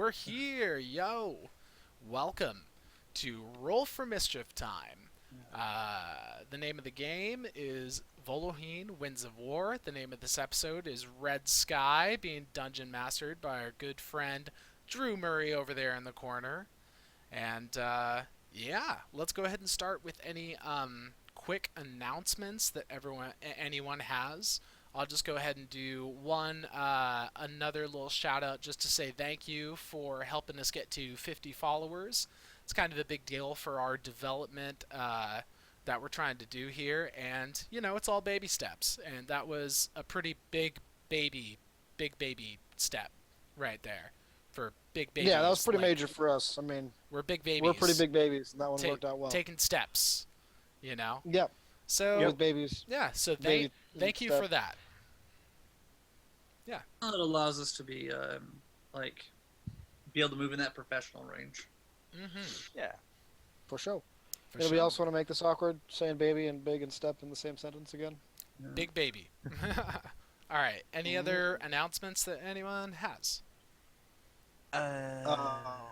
we're here, yo! Welcome to Roll for Mischief Time. The name of the game is Voloheen Winds of War. The name of this episode is Red Sky, being dungeon mastered by our good friend Drew Murray over there in the corner. And yeah, let's go ahead and start with any quick announcements that anyone has. I'll just go ahead and do another little shout out just to say thank you for helping us get to 50 followers. It's kind of a big deal for our development that we're trying to do here, and it's all baby steps, and that was a pretty big baby step right there for big babies. Yeah, that was pretty like, major for us. I mean, we're big babies. we're pretty big babies, and that one worked out well. Taking steps, you know. Yep. So With babies. yeah. So Baby thank you step. for that. Yeah. It allows us to be able to move in that professional range. Mm-hmm. Yeah. For sure. For Anybody sure. else want to make this awkward, saying baby and big and step in the same sentence again? Yeah. Big baby. All right. Any other announcements that anyone has? Well,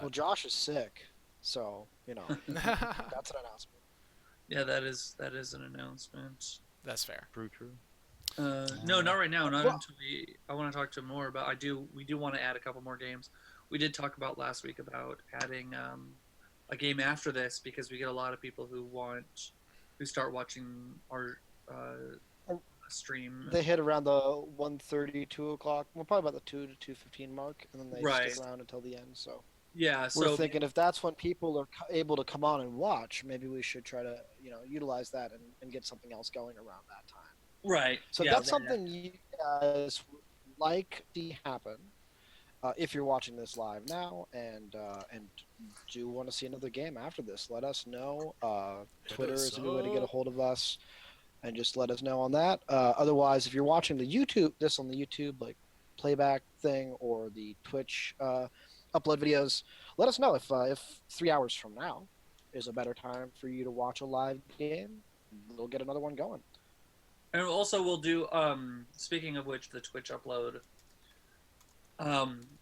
Josh is sick, so that's an announcement. Yeah, that is an announcement. That's fair. True. No, not right now. Not Well- until I want to talk to more about. We do want to add a couple more games. We did talk about last week about adding a game after this because we get a lot of people who start watching our stream. They hit around the 1:30, 2 o'clock. Well, probably about the 2 to 2:15 mark, and then they Right. stick around until the end. So Yeah, we're so thinking if that's when people are able to come on and watch, maybe we should try to utilize that and get something else going around that time. right. So yeah, that's something you guys would like to see happen if you're watching this live now, and do want to see another game after this. Let us know. Twitter is a good way to get a hold of us, and just let us know on that. Otherwise, if you're watching this on the YouTube like playback thing or the Twitch upload videos, let us know if 3 hours from now is a better time for you to watch a live game. We'll get another one going. And also we'll do, speaking of which, the Twitch upload,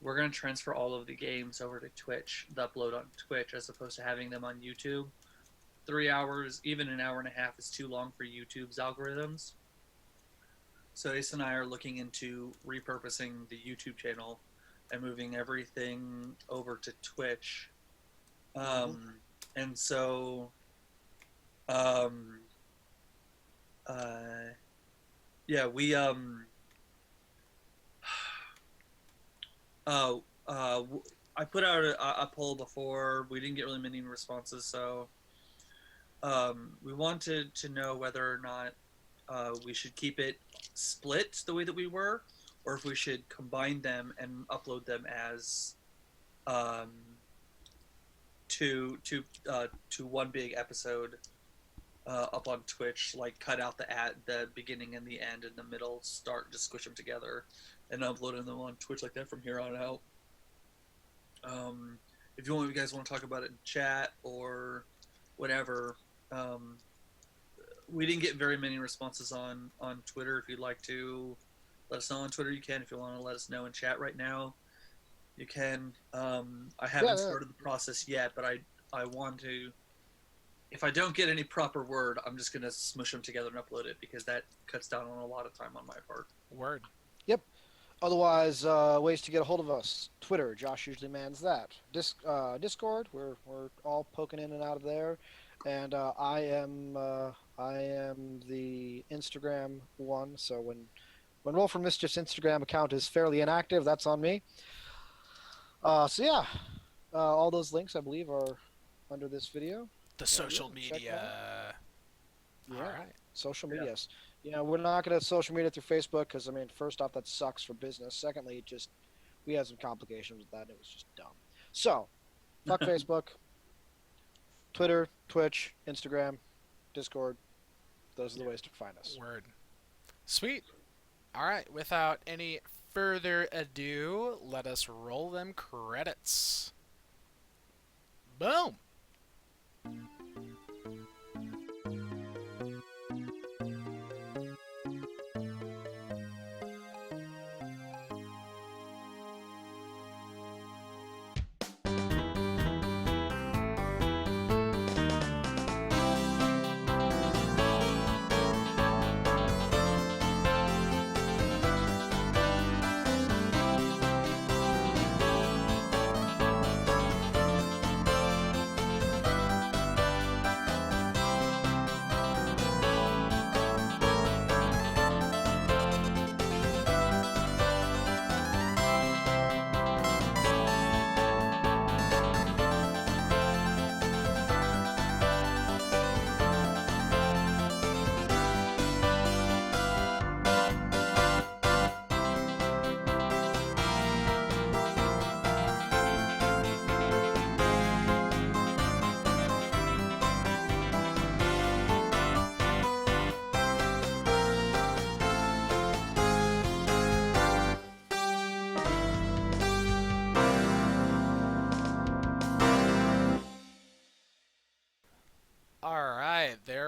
we're going to transfer all of the games over to Twitch, the upload on Twitch, as opposed to having them on YouTube. 3 hours, even an hour and a half is too long for YouTube's algorithms. So Asa and I are looking into repurposing the YouTube channel and moving everything over to Twitch. And so... yeah, we I put out a poll before. We didn't get really many responses, so we wanted to know whether or not we should keep it split the way that we were, or if we should combine them and upload them as to one big episode. Up on Twitch, like cut out the beginning and the end and the middle, just squish them together, and uploading them on Twitch like that from here on out. If you guys want to talk about it in chat or whatever, we didn't get very many responses on Twitter. If you'd like to let us know on Twitter, you can. If you want to let us know in chat right now, you can. I haven't started the process yet, but I want to. If I don't get any proper word, I'm just going to smush them together and upload it because that cuts down on a lot of time on my part. Word. Yep. Otherwise, ways to get a hold of us. Twitter, Josh usually mans that. Discord, we're all poking in and out of there. And I am the Instagram one, so when Roll for Mischief's Instagram account is fairly inactive, that's on me. So yeah, all those links, I believe, are under this video. The social media. Yeah. All right. Social medias. Yeah, we're not going to social media through Facebook because, I mean, first off, that sucks for business. Secondly, we had some complications with that, and it was just dumb. So, fuck Facebook, Twitter, Twitch, Instagram, Discord. Those are the ways to find us. Word. Sweet. All right. Without any further ado, let us roll them credits. Boom.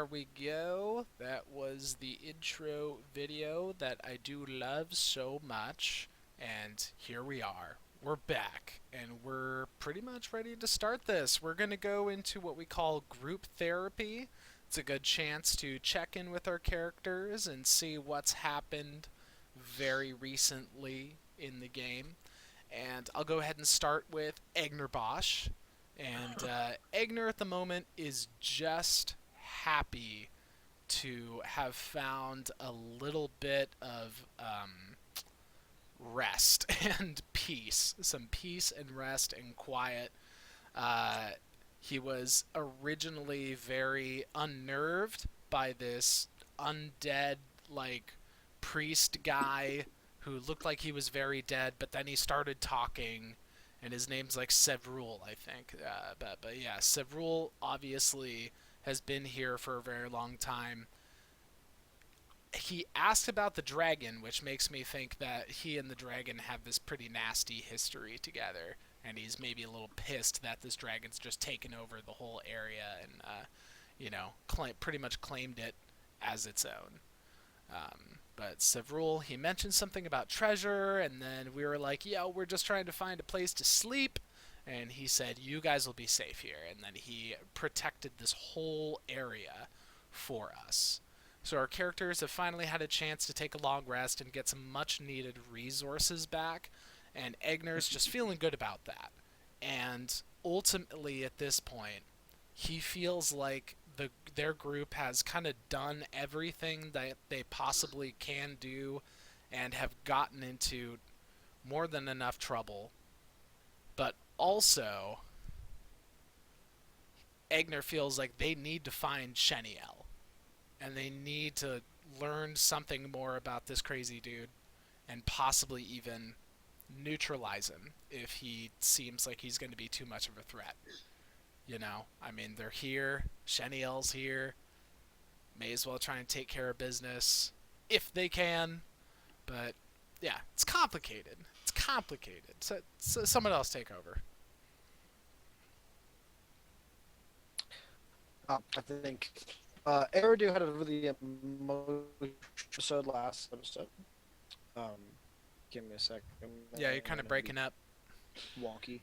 there we go. That was the intro video that I do love so much. And here we are. We're back. And we're pretty much ready to start this. We're going to go into what we call group therapy. It's a good chance to check in with our characters and see what's happened very recently in the game. And I'll go ahead and start with Eigner Bosch. And Eigner at the moment is just happy to have found a little bit of rest and peace. Some peace and rest and quiet. He was originally very unnerved by this undead, like, priest guy who looked like he was very dead, but then he started talking, and his name's like Sevrul, I think. But yeah, Sevrul obviously has been here for a very long time. He asked about the dragon, which makes me think that he and the dragon have this pretty nasty history together, and he's maybe a little pissed that this dragon's just taken over the whole area and, pretty much claimed it as its own. But Sevrul, he mentioned something about treasure, and then we were like, yo, we're just trying to find a place to sleep. And he said, you guys will be safe here. And then he protected this whole area for us. So our characters have finally had a chance to take a long rest and get some much-needed resources back. And Eigner's just feeling good about that. And ultimately, at this point, he feels like their group has kind of done everything that they possibly can do and have gotten into more than enough trouble. But also, Eigner feels like they need to find Sheniel. And they need to learn something more about this crazy dude and possibly even neutralize him if he seems like he's going to be too much of a threat. I mean, they're here. Sheniel's here. May as well try and take care of business if they can. But, yeah, it's complicated. So someone else take over. I think Eridu had a really emotional episode last episode. Give me a second. Yeah, you're kind of breaking up. Wonky.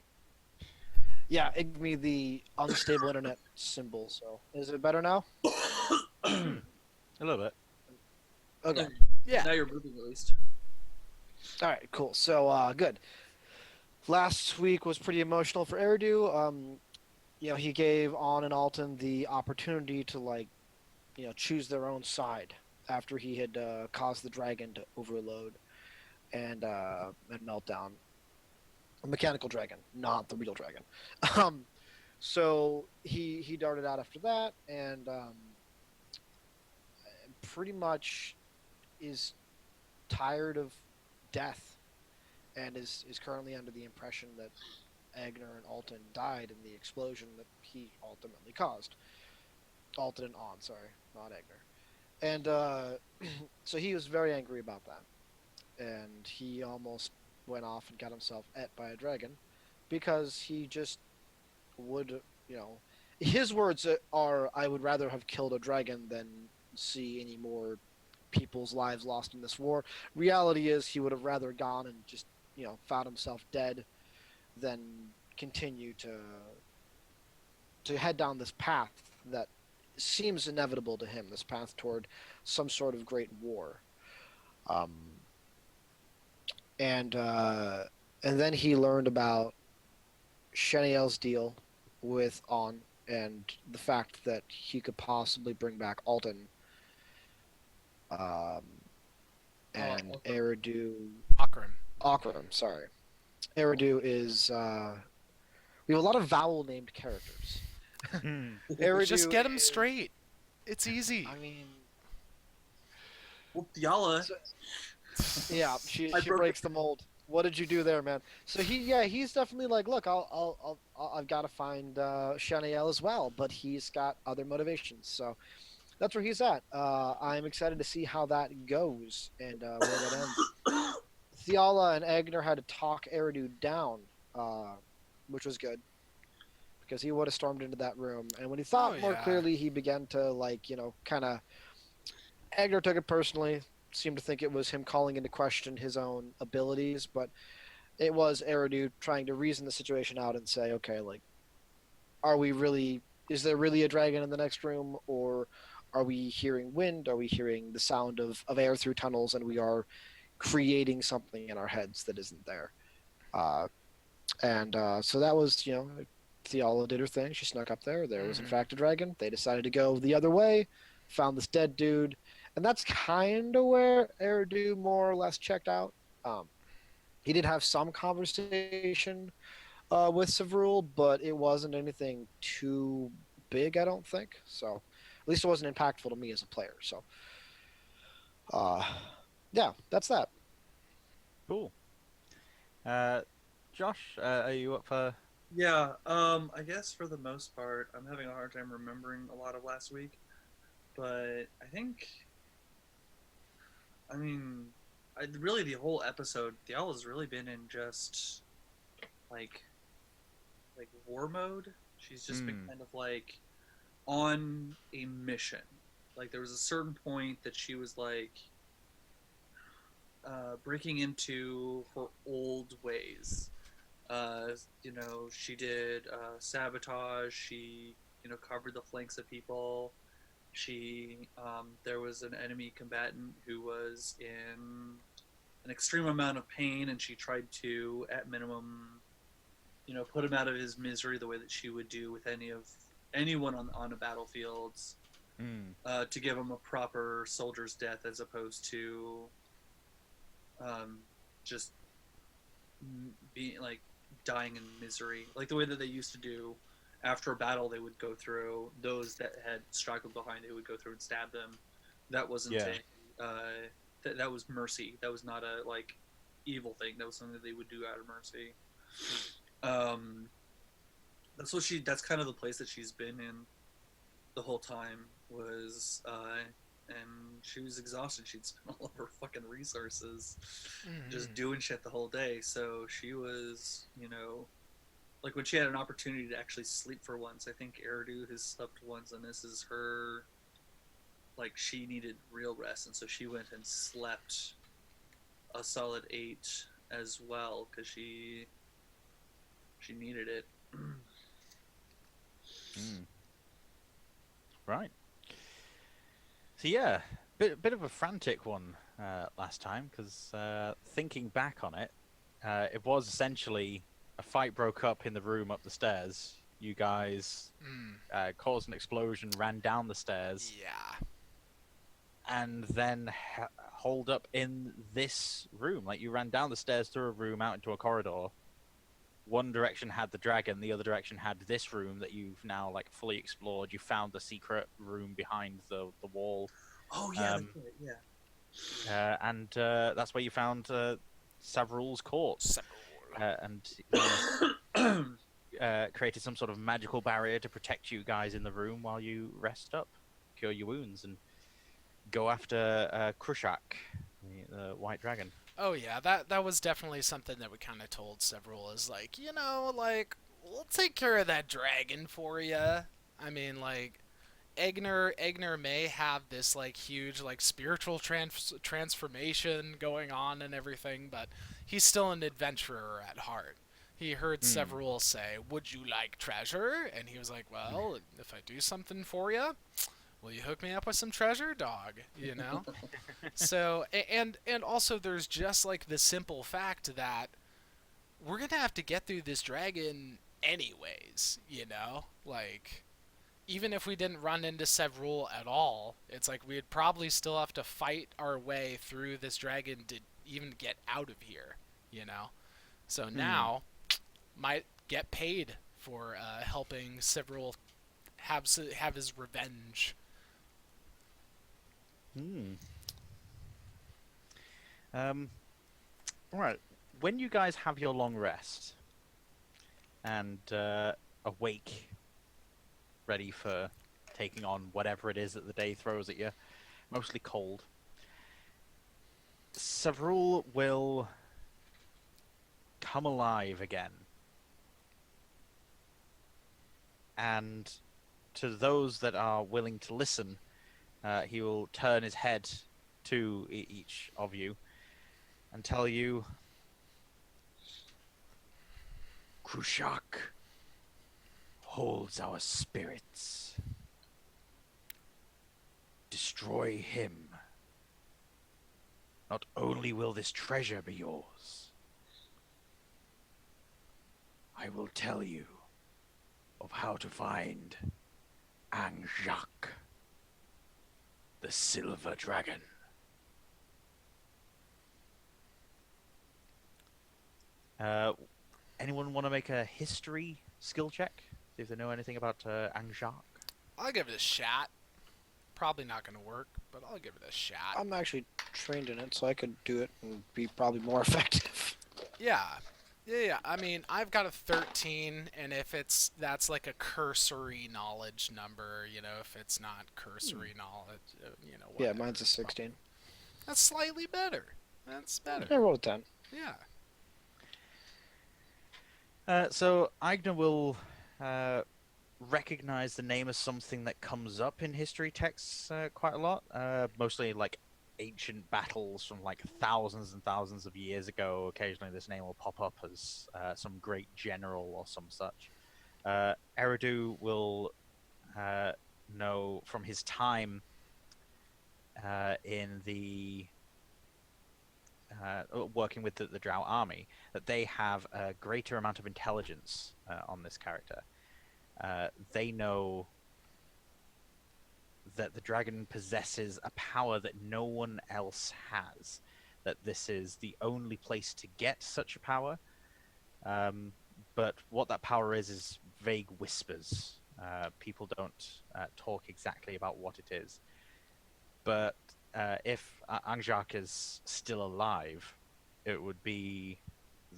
Yeah, it gave me the unstable internet symbol, so is it better now? A little bit. Okay. Yeah. Now you're moving at least. All right, cool. So, good. Last week was pretty emotional for Eridu. He gave On and Alton the opportunity to, choose their own side after he had caused the dragon to overload and melt down. A mechanical dragon, not the real dragon. So he darted out after that, and pretty much is tired of death, and is currently under the impression that Eigner and Alton died in the explosion that he ultimately caused. Alton and On, sorry, not Eigner. And so he was very angry about that, and he almost went off and got himself ate by a dragon because he just would, his words are, I would rather have killed a dragon than see any more people's lives lost in this war. Reality is he would have rather gone and just, found himself dead than continue to head down this path that seems inevitable to him, this path toward some sort of great war. And then he learned about Sheniel's deal with On and the fact that he could possibly bring back Alton. And Eridu... Akram, sorry. Eridu is... we have a lot of vowel-named characters. Eridu just get them straight. It's easy. I mean... Well, Thiala... Yeah, she breaks the mold. What did you do there, man? So he's definitely like, look, I've got to find Sheniel as well, but he's got other motivations. So that's where he's at. I'm excited to see how that goes and where that ends. Thiala and Eigner had to talk Eridu down, which was good because he would have stormed into that room. And when he Oh thought more yeah. clearly, he began to kind of. Eigner took it personally. Seemed to think it was him calling into question his own abilities, but it was Eridu trying to reason the situation out and say, okay, like, are we really? Is there really a dragon in the next room, or are we hearing wind? Are we hearing the sound of air through tunnels, and we are creating something in our heads that isn't there? And so that was, Thiala did her thing. She snuck up there. There was, in fact, a dragon. They decided to go the other way, found this dead dude. And that's kind of where Eridu more or less checked out. He did have some conversation with Sevrul, but it wasn't anything too big, I don't think. So, at least it wasn't impactful to me as a player. So, uh, yeah, that's that. Cool. Josh, are you up for? Yeah, I guess for the most part, I'm having a hard time remembering a lot of last week, but I think, I mean, really the whole episode, Thiala's really been in just like war mode. She's just been kind of like on a mission. Like there was a certain point that she was like breaking into her old ways. She did sabotage. She, covered the flanks of people. There was an enemy combatant who was in an extreme amount of pain, and she tried to, at minimum, put him out of his misery the way that she would do with anyone on a battlefield, to give him a proper soldier's death as opposed to just being like dying in misery, like the way that they used to do after a battle. They would go through those that had straggled behind. They would go through and stab them. That wasn't that was mercy. That was not a like evil thing. That was something that they would do out of mercy. That's kind of the place that she's been in the whole time was and she was exhausted. She'd spent all of her fucking resources just doing shit the whole day. So she was, like when she had an opportunity to actually sleep for once. I think Eridu has slept once, and this is her. Like she needed real rest, and so she went and slept a solid 8 as well because she needed it. Right. So yeah, bit of a frantic one last time because thinking back on it, it was essentially a fight broke up in the room up the stairs. You guys caused an explosion, ran down the stairs, and then holed up in this room. Like you ran down the stairs through a room out into a corridor. One direction had the dragon, the other direction had this room that you've now like fully explored. You found the secret room behind the wall. Oh yeah, that's right, yeah. And that's where you found Savrul's corpse. And created some sort of magical barrier to protect you guys in the room while you rest up, cure your wounds, and go after Krushak, the white dragon. Oh yeah, that was definitely something that we kind of told several is like, we'll take care of that dragon for you. I mean, like, Eigner may have this like huge like spiritual transformation going on and everything, but he's still an adventurer at heart. He heard several say, "Would you like treasure?" And he was like, "Well, if I do something for you, will you hook me up with some treasure, dog?" So, and also there's just like the simple fact that we're gonna have to get through this dragon anyways. Like even if we didn't run into Sevrul at all, it's like we'd probably still have to fight our way through this dragon to even get out of here. So now might get paid for helping Sevrul have his revenge. Alright, when you guys have your long rest and awake, ready for taking on whatever it is that the day throws at you, mostly cold, Sevrul will come alive again. and to those that are willing to listen, he will turn his head to each of you and tell you, Krushak holds our spirits. Destroy him. Not only will this treasure be yours, I will tell you of how to find Anjak, the Silver Dragon. Anyone want to make a history skill check? See if they know anything about Anjak? I'll give it a shot. Probably not going to work, but I'll give it a shot. I'm actually trained in it, so I could do it and be probably more effective. Yeah. I mean, I've got a 13, and if that's like a cursory knowledge number, if it's not cursory knowledge, Yeah, whatever. mine's a 16. That's slightly better. That's better. I rolled a 10. Yeah. So Eigner will recognize the name as something that comes up in history texts quite a lot, mostly like ancient battles from like thousands and thousands of years ago. Occasionally this name will pop up as some great general or some such. Eridu will know from his time in the working with the Drow army that they have a greater amount of intelligence on this character. They know that the dragon possesses a power that no one else has, that this is the only place to get such a power, but what that power is vague whispers. People don't talk exactly about what it is, but if Anjak is still alive, it would be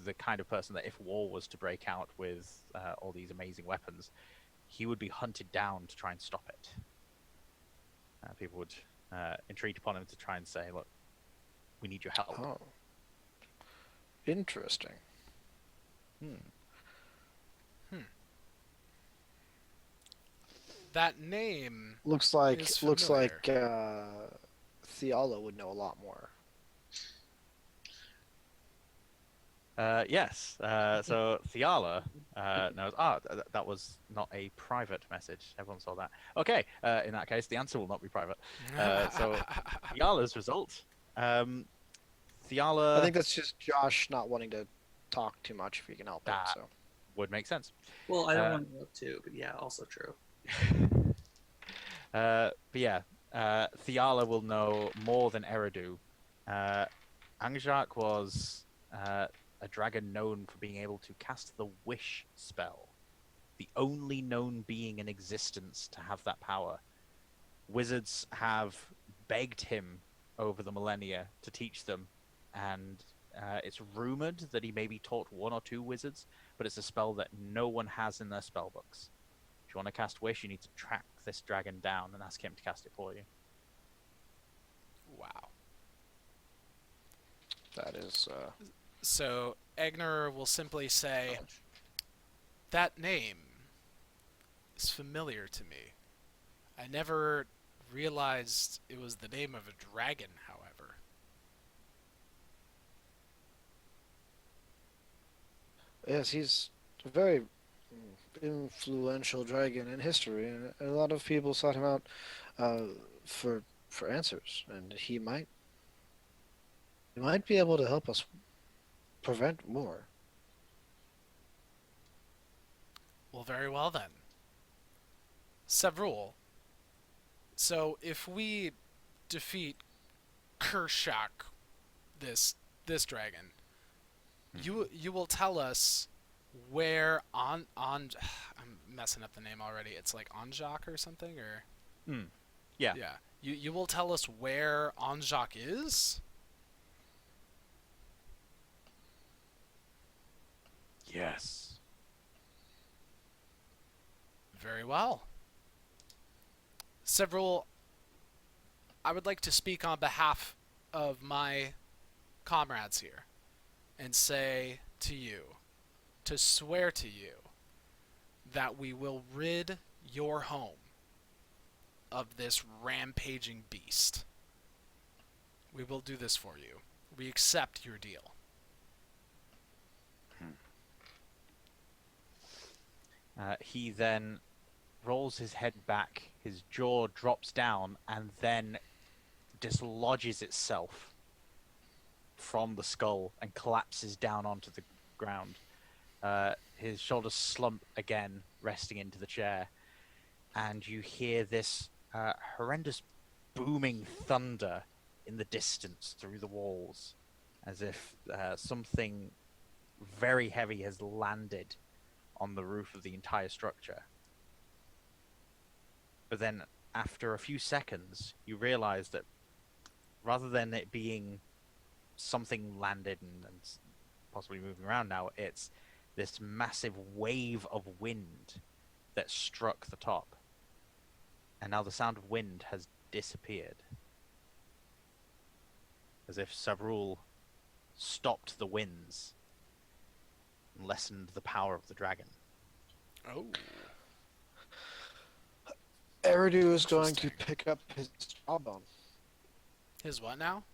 the kind of person that if war was to break out with all these amazing weapons, he would be hunted down to try and stop it. People would entreat upon him to try and say, look, we need your help. Oh. Interesting. That name Looks like is Thiala would know a lot more. Yes. So Thiala knows. That was not a private message. Everyone saw that. Okay. In that case, the answer will not be private. So Thiala's result. Thiala. I think that's just Josh not wanting to talk too much if he can help it. So would make sense. Well, I don't want to look too, but yeah, also true. But yeah, Thiala will know more than Eridu. Anjak was a dragon known for being able to cast the Wish spell, the only known being in existence to have that power. Wizards have begged him over the millennia to teach them, and it's rumored that he maybe taught 1 or 2 wizards, but it's a spell that no one has in their spell books. If you want to cast Wish, you need to track this dragon down and ask him to cast it for you. Wow. that is. So Eigner will simply say, that name is familiar to me. I never realized it was the name of a dragon, however. Yes, he's a very influential dragon in history, and a lot of people sought him out for answers, and he might be able to help us prevent war. Well, very well then. Sevrul. So if we defeat Kershak, this dragon, you will tell us where on I'm messing up the name already. It's like Anjak or something, or Yeah. yeah. You will tell us where Anjak is? Yes. Very well. Several. I would like to speak on behalf of my comrades here and say to you, to swear to you, that we will rid your home of this rampaging beast. We will do this for you. We accept your deal. He then rolls his head back, his jaw drops down, and then dislodges itself from the skull and collapses down onto the ground. His shoulders slump again, resting into the chair, and you hear this horrendous booming thunder in the distance through the walls, as if something very heavy has landed on the roof of the entire structure. But then, after a few seconds, you realize that rather than it being something landed and possibly moving around now, it's this massive wave of wind that struck the top. And now the sound of wind has disappeared. As if Savrul stopped the winds and lessened the power of the dragon. Oh. Eridu is going to pick up his jawbone. His what now?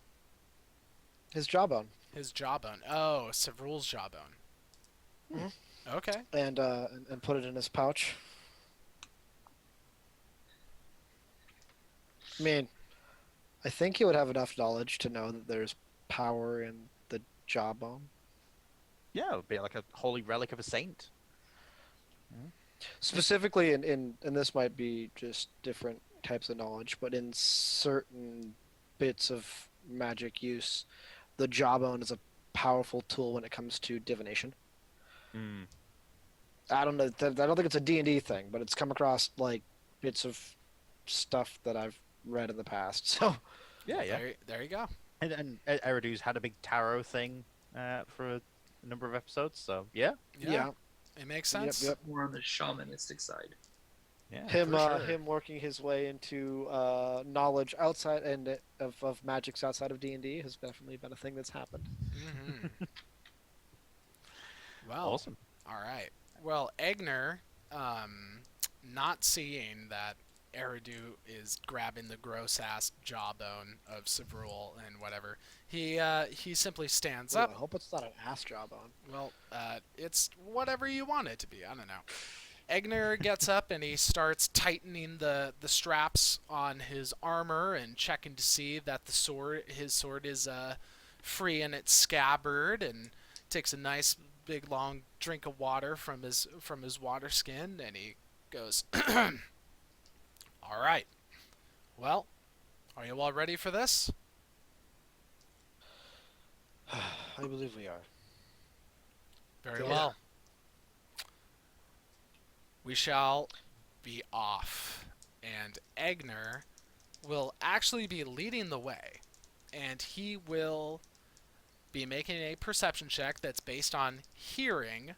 His jawbone. His jawbone. Oh, Savrul's jawbone. Mm-hmm. Okay. And put it in his pouch. I mean, I think he would have enough knowledge to know that there's power in the jawbone. Yeah, it would be like a holy relic of a saint. Specifically, and this might be just different types of knowledge, but in certain bits of magic use, the jawbone is a powerful tool when it comes to divination. Mm. I don't know. I don't think it's a D&D thing, but it's come across like bits of stuff that I've read in the past. So Yeah. There you go. And Eridu's had a big tarot thing for a number of episodes, so yeah. yeah. It makes sense. Yep. More on the shamanistic side. Yeah. Him for sure. him working his way into knowledge outside and of magics outside of D&D has definitely been a thing that's happened. Mm-hmm. Well, Awesome. all right. Well, Eigner, not seeing that Eridu is grabbing the gross-ass jawbone of Savrul and whatever, he simply stands Ooh, up. I hope it's not an ass jawbone. Well, it's whatever you want it to be. I don't know. Eigner gets up and he starts tightening the straps on his armor and checking to see that his sword is free in its scabbard, and takes a nice big long drink of water from his water skin, and he goes, "All right. Well, are you all ready for this?" I believe we are. Very Yeah. well. We shall be off, and Eigner will actually be leading the way, and he will be making a perception check that's based on hearing,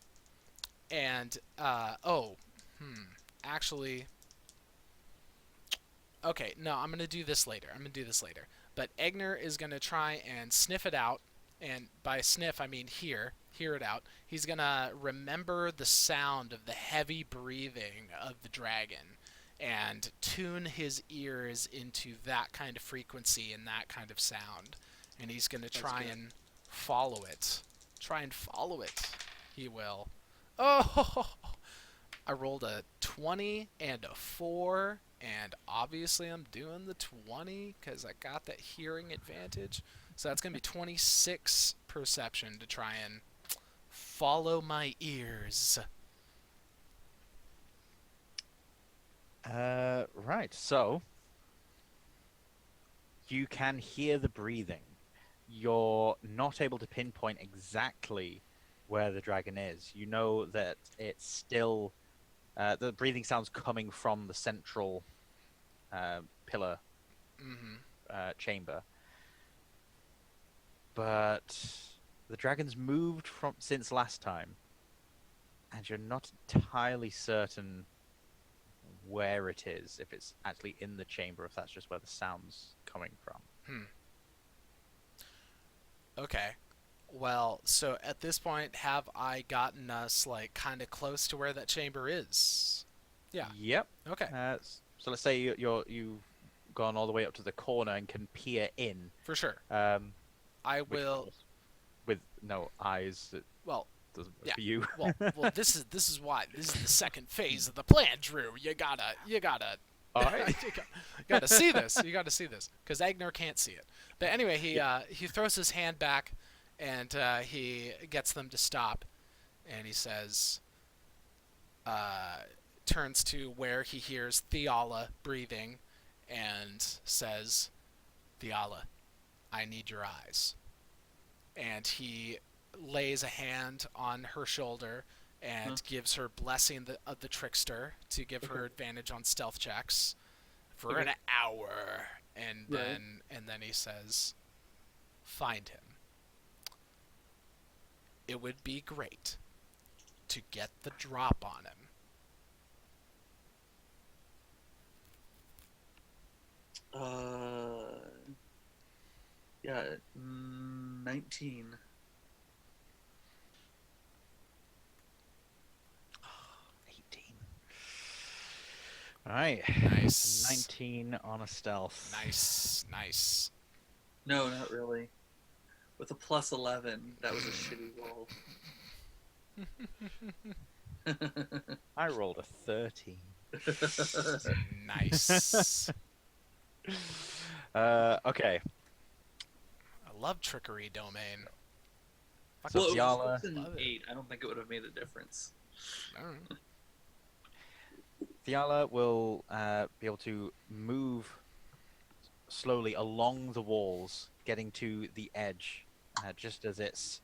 and actually, okay, no, I'm gonna do this later. But Eigner is gonna try and sniff it out, and by sniff I mean hear it out. He's gonna remember the sound of the heavy breathing of the dragon and tune his ears into that kind of frequency and that kind of sound, and he's gonna try and follow it. He will. Oh, I rolled a 20 and a 4, and obviously I'm doing the 20 because I got that hearing advantage. So that's going to be 26 perception to try and follow my ears. Right, so you can hear the breathing. You're not able to pinpoint exactly where the dragon is. You know that it's still... the breathing sounds coming from the central pillar chamber. But the dragon's moved since last time, and you're not entirely certain where it is, if it's actually in the chamber, if that's just where the sound's coming from. Okay. Well, so at this point, have I gotten us like kind of close to where that chamber is? Yeah. Yep. Okay. So let's say you've gone all the way up to the corner and can peer in. For sure. Um, I which of will. course, with no eyes, it Well, doesn't work yeah. for you. Well. This is why this is the second phase of the plan, Drew. You gotta All right. gotta see this. You gotta see this because Eigner can't see it. But anyway, he throws his hand back, and he gets them to stop, and he says, turns to where he hears Thiala breathing, and says, "Thiala, I need your eyes." And he lays a hand on her shoulder Huh. and gives her blessing of the trickster to give her Okay. advantage on stealth checks for Okay. an hour, and Right. then he says, "Find him. It would be great to get the drop on him." Uh, yeah, 19. 18. All right. Nice. 19 on a stealth. Nice. No, not really. With a plus 11, that was a shitty roll. I rolled a 13. Nice. Okay. I love trickery domain. So Well, it Thiala- was an Love it. 8. I don't think it would have made a difference. I don't know. Thiala will be able to move slowly along the walls, getting to the edge, just as it's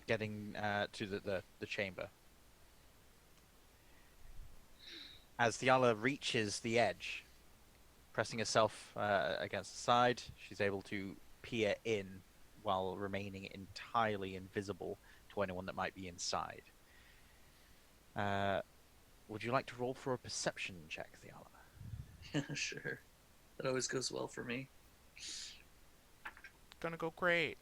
getting to the chamber. As Thiala reaches the edge, pressing herself against the side, she's able to peer in while remaining entirely invisible to anyone that might be inside. Would you like to roll for a perception check, Thiala? Sure. That always goes well for me. Gonna go great.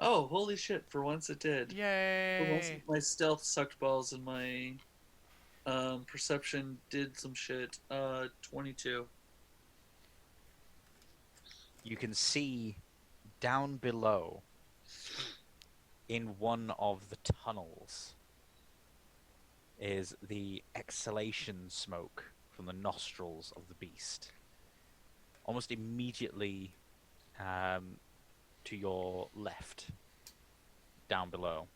Oh, holy shit, for once it did. For once Yay. my stealth sucked balls and my perception did some shit. 22. You can see down below in one of the tunnels is the exhalation smoke from the nostrils of the beast. Almost immediately to your left, down below.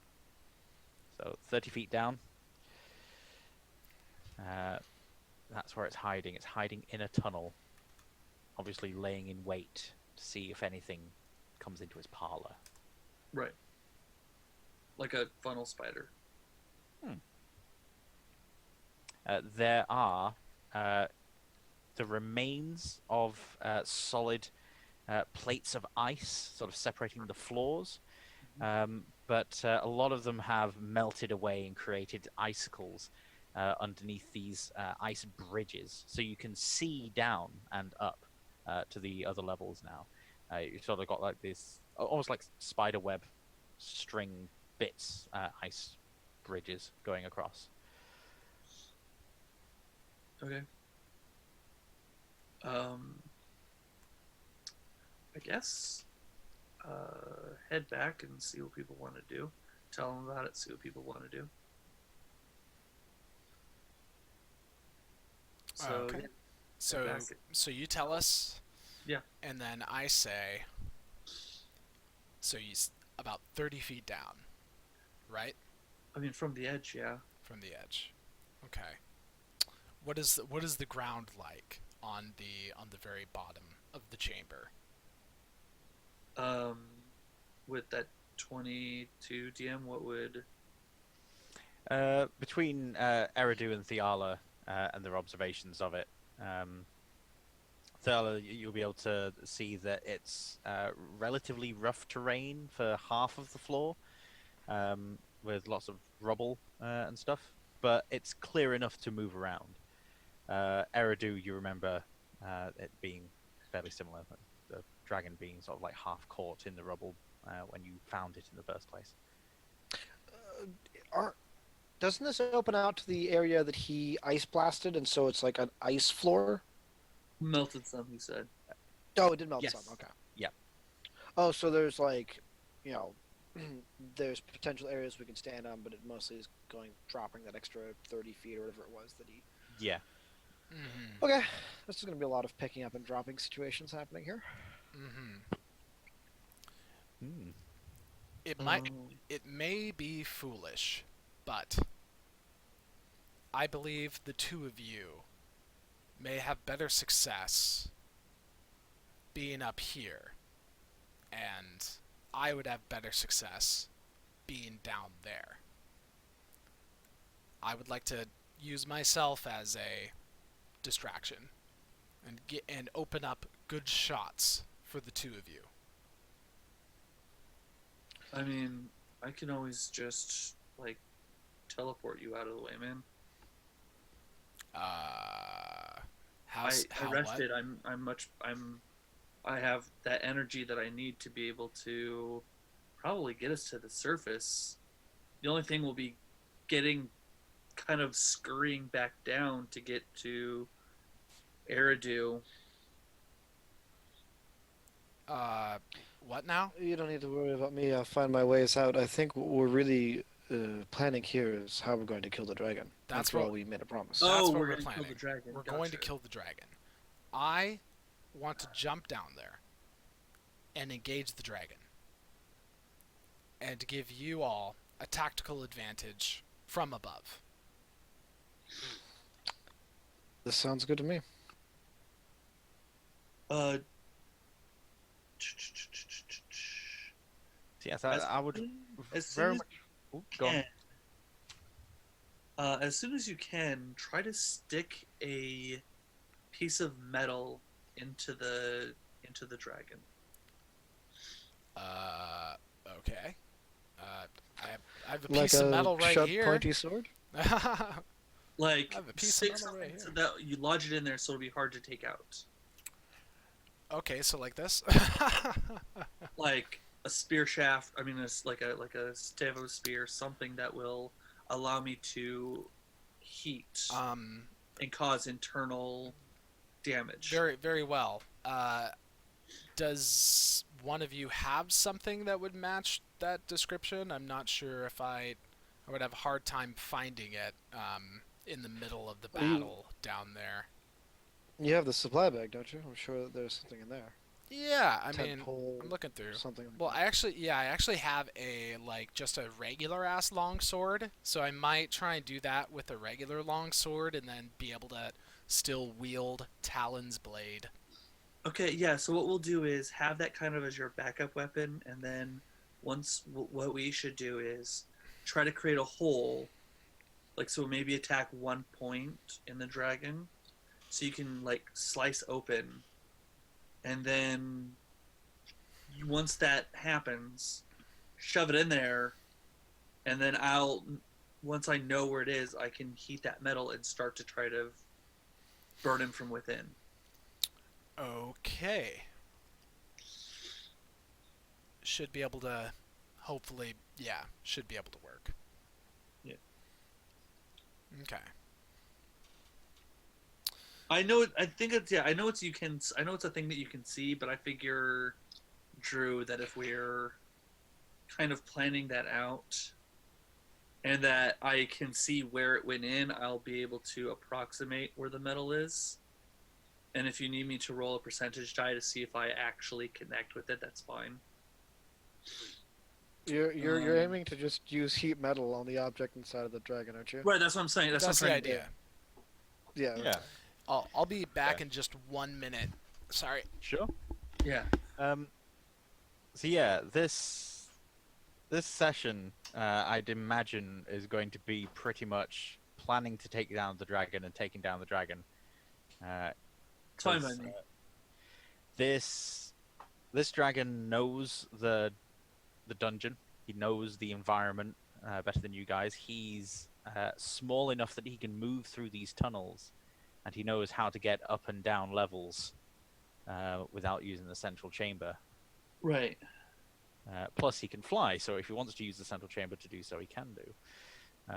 So 30 feet down. That's where it's hiding. It's hiding in a tunnel, obviously laying in wait to see if anything comes into its parlor. Right. Like a funnel spider. There are the remains of solid plates of ice, sort of separating the floors, but a lot of them have melted away and created icicles underneath these ice bridges, so you can see down and up to the other levels now. You've sort of got like this, almost like spider web string bits, ice bridges going across. Okay. I guess head back and see what people want to do. Tell them about it. See what people want to do. So Okay. yeah, So back. so you tell us. Yeah. And then I say. So he's about 30 feet down, right? I mean from the edge, yeah. From the edge. Okay. What is the ground like on the very bottom of the chamber? With that 22 DM, what would? Between Eridu and Thiala and their observations of it, Thiala, you'll be able to see that it's relatively rough terrain for half of the floor, with lots of rubble and stuff, but it's clear enough to move around. Eridu, you remember it being fairly similar. The dragon being sort of like half caught in the rubble when you found it in the first place. Doesn't this open out to the area that he ice blasted, and so it's like an ice floor? Melted some, he said. Oh, it did melt Yes. some. Okay. Yeah. Oh, so there's like, there's potential areas we can stand on, but it mostly is dropping that extra 30 feet or whatever it was that he. Yeah. Mm-hmm. Okay, this is going to be a lot of picking up and dropping situations happening here. Mm-hmm. Hmm. It may be foolish, but I believe the two of you may have better success being up here, and I would have better success being down there. I would like to use myself as a distraction and open up good shots for the two of you. I mean, I can always just like teleport you out of the way, man. How I rested. what? I have that energy that I need to be able to probably get us to the surface. The only thing will be getting kind of scurrying back down to get to Eridu. What now? You don't need to worry about me. I'll find my ways out. I think what we're really planning here is how we're going to kill the dragon. That's After what- all, we made a promise. That's Oh, what we're we're gonna kill planning. the dragon. We're going to Gotcha. kill the dragon. I want to jump down there and engage the dragon, and to give you all a tactical advantage from above. This sounds good to me. Uh, Yes, I would as very soon much. as Ooh, go on. can, as soon as you can, try to stick a piece of metal into the dragon. Okay. I have a Like piece of metal right sharp, here. pointy sword? Like I have a piece of stick metal right something so here. that you lodge it in there, so it'll be hard to take out. Okay, so like this. Like a spear shaft. I mean, it's like a stavo spear, something that will allow me to heat and cause internal damage. Very, very well. Does one of you have something that would match that description? I'm not sure if I would have a hard time finding it in the middle of the battle down there. You have the supply bag, don't you? I'm sure that there's something in there. Yeah, I Tent mean, pole, I'm looking through. something like Well, that. I actually have just a regular ass long sword, so I might try and do that with a regular long sword and then be able to still wield Talon's blade. Okay, yeah. So what we'll do is have that kind of as your backup weapon, and then what we should do is try to create a hole, like so maybe attack one point in the dragon, so you can like slice open, and then once that happens, shove it in there, and then once I know where it is, I can heat that metal and start to try to burn him from within. Okay. Should be able to, hopefully, should be able to work. Yeah. Okay. I know. I think it's I know it's you can. I know it's a thing that you can see, but I figure, Drew, that if we're kind of planning that out, and that I can see where it went in, I'll be able to approximate where the metal is. And if you need me to roll a percentage die to see if I actually connect with it, that's fine. You're aiming to just use heat metal on the object inside of the dragon, aren't you? Right. That's what I'm saying. That's what I'm the trying to do. idea. Yeah. Yeah, I'll be back Okay. in just 1 minute. Sorry. sure. Yeah. So yeah, this session, I'd imagine, is going to be pretty much planning to take down the dragon and taking down the dragon. It's fine by 'Cause, me. This dragon knows the dungeon. He knows the environment better than you guys. He's small enough that he can move through these tunnels and he knows how to get up and down levels without using the central chamber. Right. Plus, he can fly, so if he wants to use the central chamber to do so, he can do.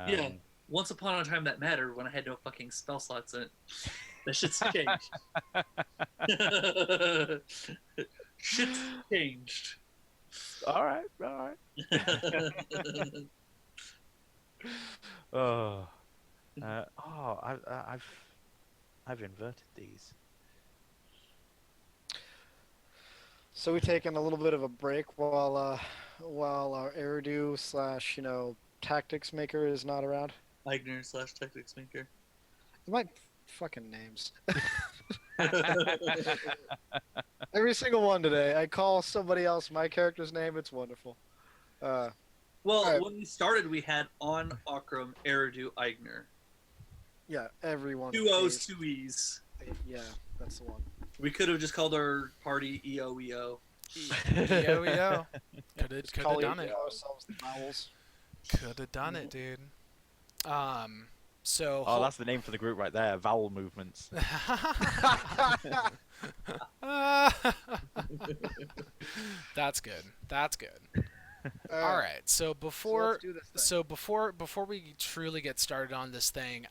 Yeah. Once upon a time that mattered when I had no fucking spell slots in it. That shit's changed. Shit's changed. All right. I've inverted these. So we've taken a little bit of a break while our Eridu slash tactics maker is not around. Eigner / tactics maker. My fucking names. Every single one today. I call somebody else my character's name. It's wonderful. Well, right. when we started, we had on Akram, Eridu, Eigner. Yeah, everyone. 2 O's, 2 E's. Yeah, that's the one. We could have just called our party EOEO. EOEO. Could have done it. Ourselves the vowels. Could have done it, dude. So. Oh, that's the name for the group right there. Vowel movements. That's good. All right. So let's do this thing. before we truly get started on this thing,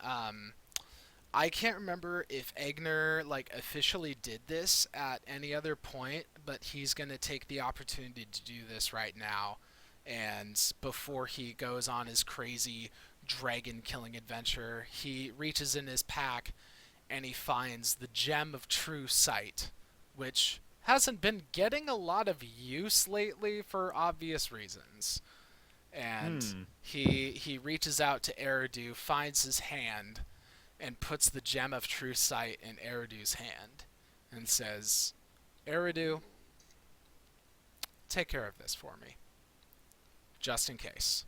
I can't remember if Eigner officially did this at any other point, but he's gonna take the opportunity to do this right now, and before he goes on his crazy dragon killing adventure, he reaches in his pack and he finds the Gem of True Sight, which hasn't been getting a lot of use lately for obvious reasons. And he reaches out to Eridu, finds his hand, and puts the Gem of True Sight in Eridu's hand, and says, "Eridu, take care of this for me, just in case.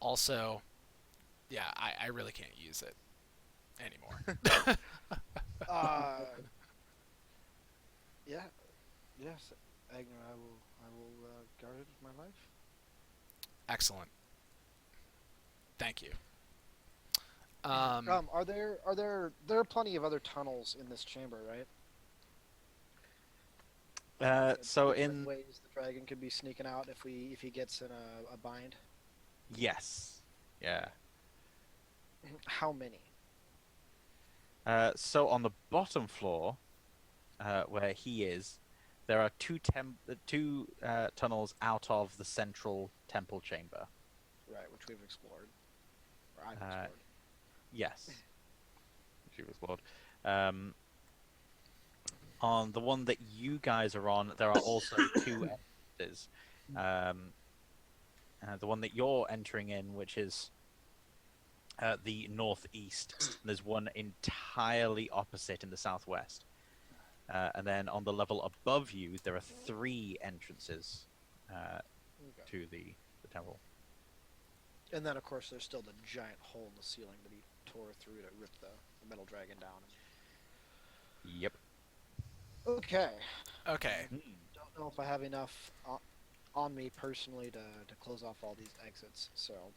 Also, yeah, I really can't use it anymore." Yeah, yes, Eigner, I will guard it with my life. Excellent. Thank you. Are there are plenty of other tunnels in this chamber, right? So Different ways the dragon could be sneaking out if he gets in a bind. Yes. Yeah. How many? So on the bottom floor, where he is, there are two tunnels out of the central temple chamber. Right, which we've explored. Or I've explored. Yes. Which you've explored. On the one that you guys are on, there are also two entrances. The one that you're entering in, which is the northeast. There's one entirely opposite in the southwest. And then on the level above you, there are 3 entrances to the temple. And then, of course, there's still the giant hole in the ceiling that he tore through to rip the metal dragon down. Yep. Okay. Okay. Don't know if I have enough on me personally to close off all these exits, so...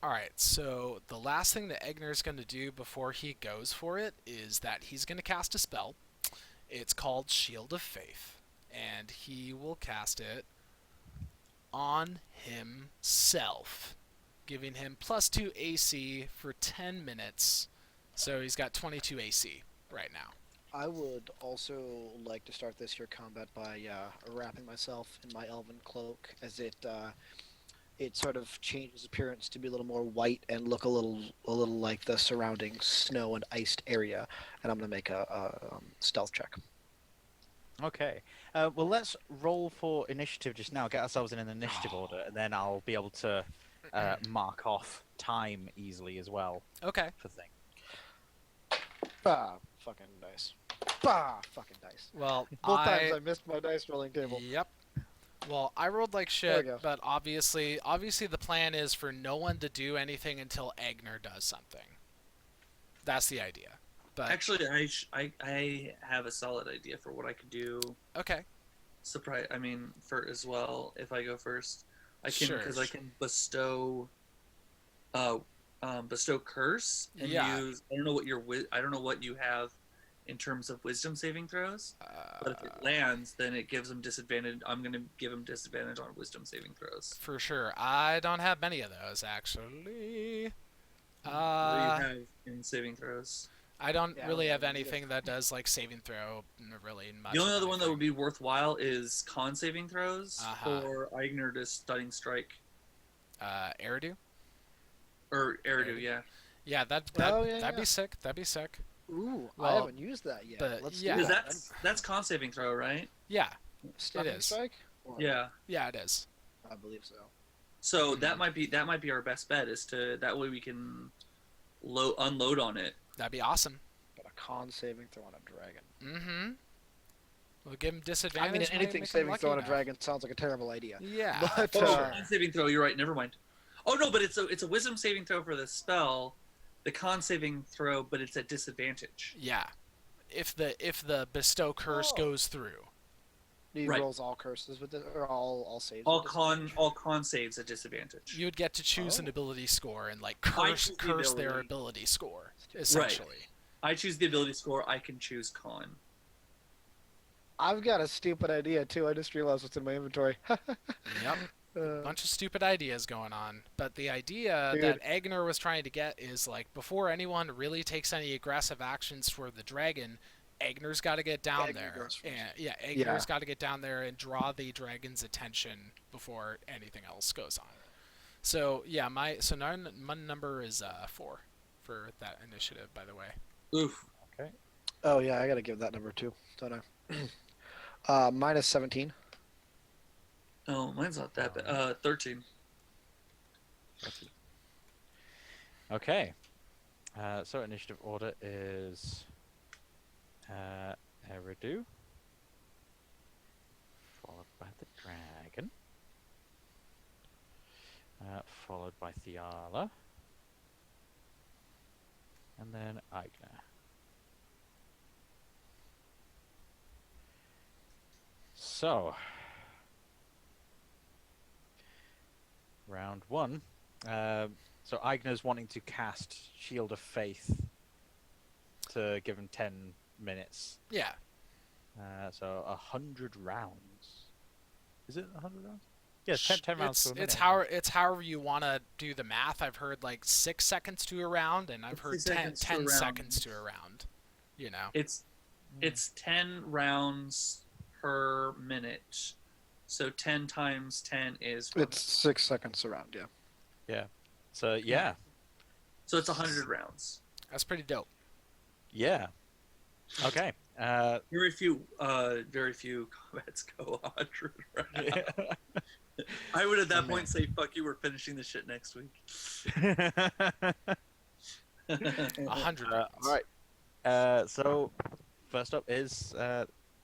Alright, so the last thing that Eigner's going to do before he goes for it is that he's going to cast a spell. It's called Shield of Faith, and he will cast it on himself, giving him +2 AC for 10 minutes. So he's got 22 AC right now. I would also like to start this here combat by wrapping myself in my elven cloak, as it sort of changes appearance to be a little more white and look a little like the surrounding snow and iced area. And I'm gonna make a stealth check. Okay. Well, let's roll for initiative just now. Get ourselves in an initiative order, and then I'll be able to mark off time easily as well. Okay. For things. Fucking dice. Fucking dice. Well, Both times I missed my dice rolling table. Yep. Well, I rolled like There we shit, go. but obviously the plan is for no one to do anything until Eigner does something. That's the idea. But Actually, I have a solid idea for what I could do. okay. Surprise! I mean, for as well, if I go first, I can Sure. because I can bestow bestow curse and Yeah. use. I don't know what I don't know what you have in terms of wisdom saving throws. But if it lands, then it gives him disadvantage. I'm going to give him disadvantage on wisdom saving throws. For sure. I don't have many of those, actually. What do you have in saving throws? I don't Yeah, really I have don't either. anything that does like saving throw really much. The only of other one that anything. would be worthwhile is con saving throws Uh-huh. for Eigner to stunning strike. Eridu? Or Eridu, Eridu. yeah. Yeah, that'd yeah. be sick. That'd be sick. Ooh, I Well, haven't used that yet. but Let's yeah. do Because that. that's con saving throw, right? Yeah, Stunning is. strike? Or- Yeah. yeah, it is. I believe so. So that might be our best bet, is to that way we can unload on it. That'd be awesome. Got a con saving throw on a dragon. Mm-hmm. We'll give him disadvantage. I mean, might anything make him saving lucky throw on a enough. dragon sounds like a terrible idea. Yeah. But Oh, con saving throw. You're right. Never mind. Oh no, but it's a wisdom saving throw for the spell. The con saving throw, but it's at disadvantage. Yeah. If the bestow curse Oh. goes through. he Right. rolls all curses with it, or all saves. All with con saves at disadvantage. You would get to choose an Oh. ability score and like I curse choose the their ability. ability score, essentially. I choose the ability score. I can choose con. I've got a stupid idea too. I just realized what's in my inventory. Yep. Bunch of stupid ideas going on. But the idea Dude. that Eigner was trying to get is like before anyone really takes any aggressive actions for the dragon, Eigner's got to get down Eigner there. goes first. And Eigner's Yeah. got to get down there and draw the dragon's attention before anything else goes on. So yeah, my number is 4 for that initiative. By the way. Oof. Oh yeah, I gotta give that number too, don't I? Minus 17. Oh, mine's not that bad. 13. Okay. So initiative order is Eridu, followed by the dragon, followed by Thiala, and then Eigner. So, round one. So Eigner's wanting to cast Shield of Faith to give him 10 minutes. Yeah. So 100 rounds. Is it 100 rounds? Yeah, 10 rounds to a minute. It's however you want to do the math. I've heard like 6 seconds to a round, and I've heard 10 seconds to a round. You know. It's 10 rounds per minute. So 10 times 10 is... It's 6 seconds around, yeah. Yeah. So, yeah. So it's 100 rounds. That's pretty dope. Yeah. Okay. Very few combats go 100 rounds. I would at that point say, fuck you, we're finishing this shit next week. 100 rounds. All right. So, first up is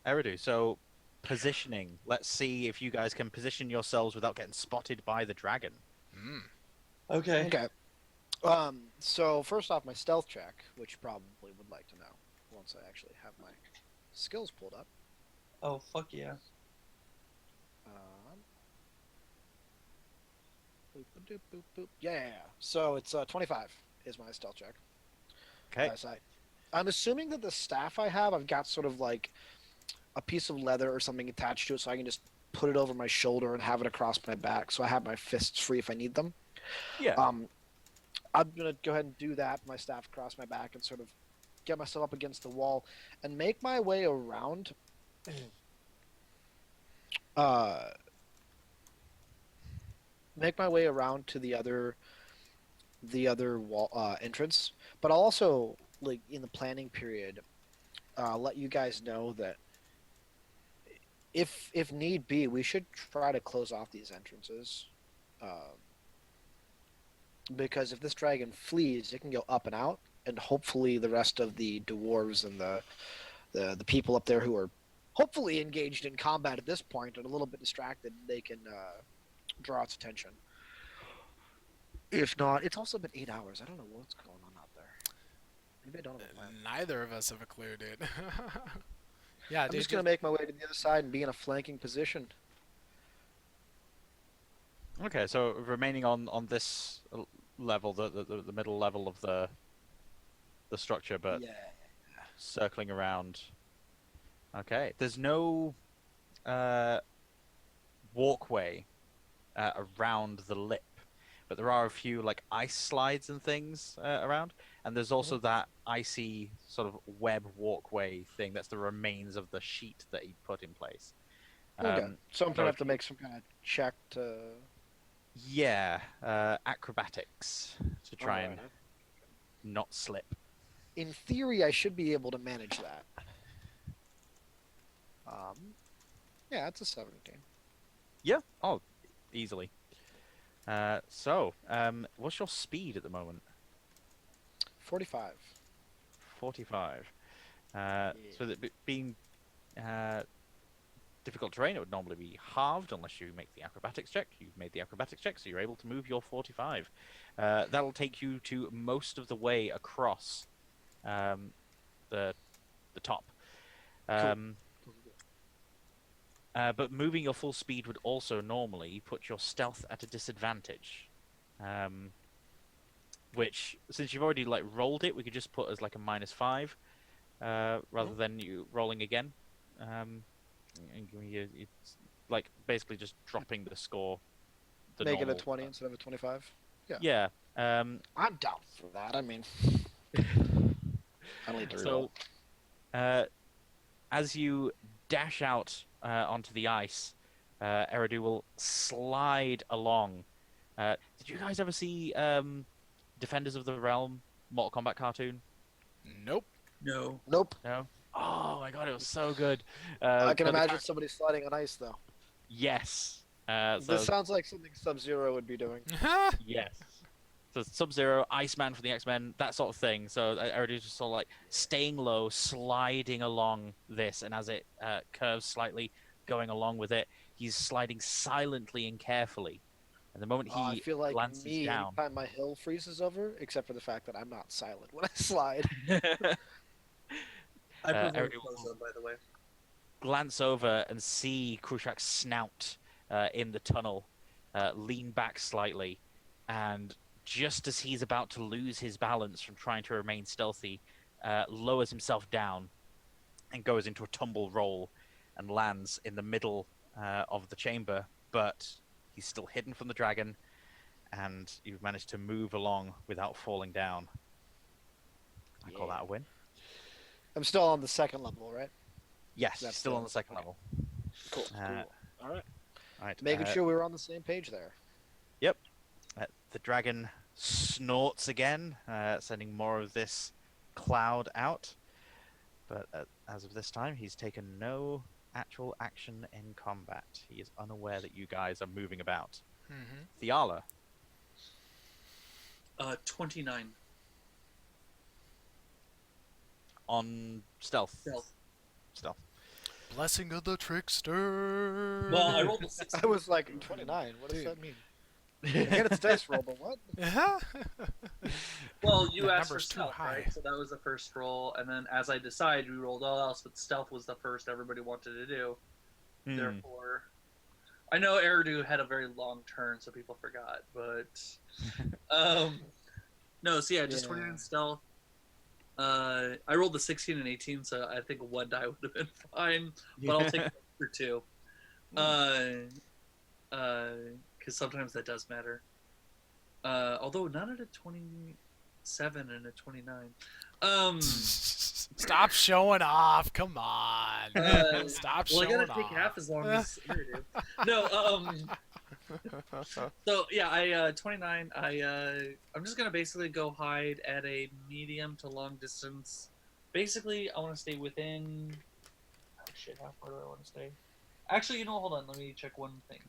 Eridu. So, positioning. Let's see if you guys can position yourselves without getting spotted by the dragon. Mm. Okay. Okay. So first off, my stealth check, which you probably would like to know once I actually have my skills pulled up. Oh, fuck yeah. Boop, boop, boop, boop. Yeah. So it's 25 is my stealth check. Okay. I'm assuming that the staff I have, I've got sort of like a piece of leather or something attached to it, so I can just put it over my shoulder and have it across my back, so I have my fists free if I need them. Yeah. I'm gonna go ahead and do that, my staff across my back, and sort of get myself up against the wall and make my way around. Make my way around to the other wall entrance, but I'll also, like, in the planning period, let you guys know that if need be, we should try to close off these entrances. Because if this dragon flees, it can go up and out, and hopefully the rest of the dwarves and the people up there who are hopefully engaged in combat at this point and a little bit distracted, they can draw its attention. If not, it's also been 8 hours. I don't know what's going on out there. Maybe I don't have a plan. Neither of us have a clue, dude. Yeah, I'm dude. just going to make my way to the other side and be in a flanking position. Okay, so remaining on this level, the middle level of the structure, but Yeah. circling around. Okay, there's no walkway around the lip, but there are a few like ice slides and things around, and there's also that icy sort of web walkway thing. That's the remains of the sheet that he put in place. Okay. So I'm so gonna have if to you- make some kind of check to. Yeah, acrobatics to try and Alright. not slip. In theory, I should be able to manage that. Yeah, it's a 17. Yeah. Oh, easily. What's your speed at the moment? 45. 45. Yeah. So that being difficult terrain, it would normally be halved unless you make the acrobatics check. You've made the acrobatics check, so you're able to move your 45. That'll take you to most of the way across the top. Cool. But moving your full speed would also normally put your stealth at a disadvantage. Which, since you've already like rolled it, we could just put as like a -5, rather than you rolling again. It's like basically just dropping the score. Make it a normal- 20 instead of a 25. Yeah. I'm down for that. I mean, I need to So, reroll. as you dash out onto the ice, Eridu will slide along. Did you guys ever see Defenders of the Realm Mortal Kombat cartoon? Nope. No. Nope. No. Oh my god, it was so good. I can but the imagine somebody sliding on ice, though. Yes. This sounds like something Sub-Zero would be doing. Yes. So Sub-Zero, Iceman for the X-Men, that sort of thing. So Eridu's just sort of like staying low, sliding along this, and as it curves slightly, going along with it, he's sliding silently and carefully. And the moment he I feel like glances me down, anytime my hill freezes over, except for the fact that I'm not silent when I slide. I prefer Eridu close up, by the way. glance over and see Krushak's snout in the tunnel, lean back slightly, and just as he's about to lose his balance from trying to remain stealthy, lowers himself down and goes into a tumble roll and lands in the middle of the chamber, but he's still hidden from the dragon, and you've managed to move along without falling down. I call that a win. I'm still on the second level, right? Yes, That's still the- on the second level. Cool. Uh, All right. All right. Making sure we were on the same page there. Yep. The dragon snorts again, sending more of this cloud out. But as of this time, he's taken no actual action in combat. He is unaware that you guys are moving about. Mm-hmm. Thiala, 29. on stealth. Stealth. Blessing of the trickster. Well, I rolled a 16. I was like, 29. What does that mean? I get its dice roll, but what? Well, you That asked for number's too stealth, high. right? So that was the first roll, and then as I decided, we rolled all else, but stealth was the first everybody wanted to do. Hmm. Therefore, I know Eridu had a very long turn, so people forgot, but no. So yeah, just 29 stealth. I rolled the 16 and 18, so I think one die would have been fine, but I'll take it for two. Because sometimes that does matter. Although not at a 27 and a 29. Stop showing off. Come on. Stop Well, I showing gotta take off. half as long as Eridu. No, so yeah, I 29. I'm just gonna basically go hide at a medium to long distance. Basically, I want to stay within. Oh shit! How far do I want to stay? Actually, you know, hold on. Let me check one thing.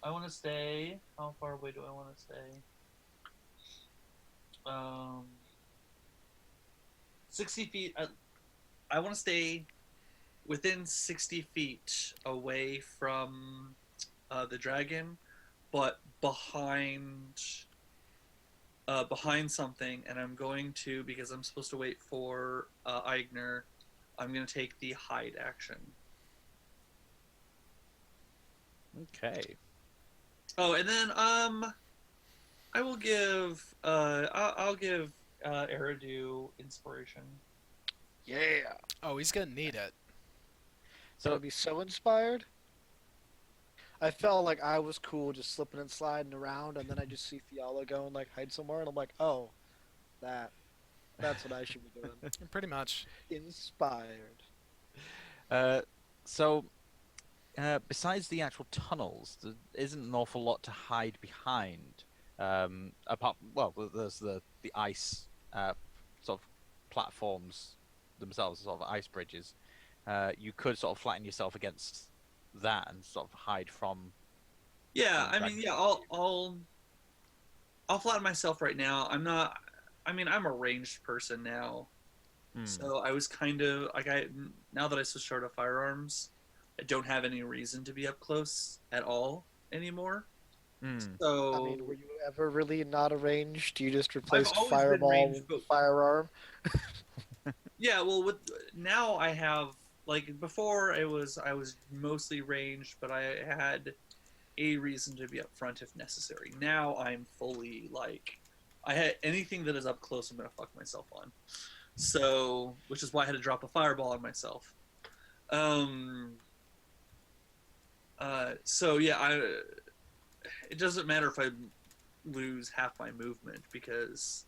I want to stay. How far away do I want to stay? 60 feet. I want to stay within 60 feet away from the dragon, but behind something. And I'm going to, because I'm supposed to wait for Eigner, I'm going to take the hide action. Okay. Oh, and then I I will give. I'll give Eridu inspiration. Yeah. Oh, he's gonna need it. So So I'd be so inspired. I felt like I was cool just slipping and sliding around, and then I just see Thiala go and like hide somewhere, and I'm like, oh, that. That's what I should be doing. Pretty much. Inspired. uh, so besides the actual tunnels, there isn't an awful lot to hide behind. There's the ice sort of platforms themselves, sort of ice bridges. You could sort of flatten yourself against that and sort of hide from. Yeah, I mean, yeah, I'll flatten myself right now. I'm not. I mean, I'm a ranged person now, so I was kind of like now that I switched over to firearms, I don't have any reason to be up close at all anymore. So I mean, were you ever really not arranged? You just replaced always been fireball ranged, with but- firearm? yeah, well, with now I have like before I was mostly ranged, but I had a reason to be up front if necessary. Now I'm fully like I had anything that is up close, I'm gonna fuck myself on. So, which is why I had to drop a fireball on myself. So yeah, it doesn't matter if I lose half my movement because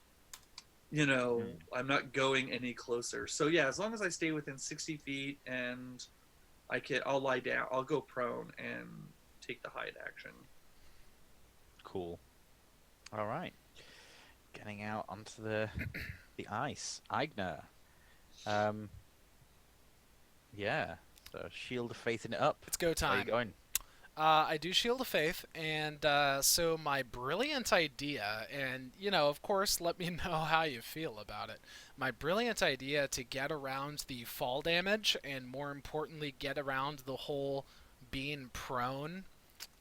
I'm not going any closer. So yeah, as long as I stay within 60 feet and I'll lie down, I'll go prone and take the hide action. Cool. All right. Getting out onto the ice. Eigner. Yeah. So Shield of Faith in it up. It's go Where are time. you going? I do Shield of Faith, and so my brilliant idea, and of course, let me know how you feel about it. My brilliant idea to get around the fall damage, and more importantly, get around the whole being prone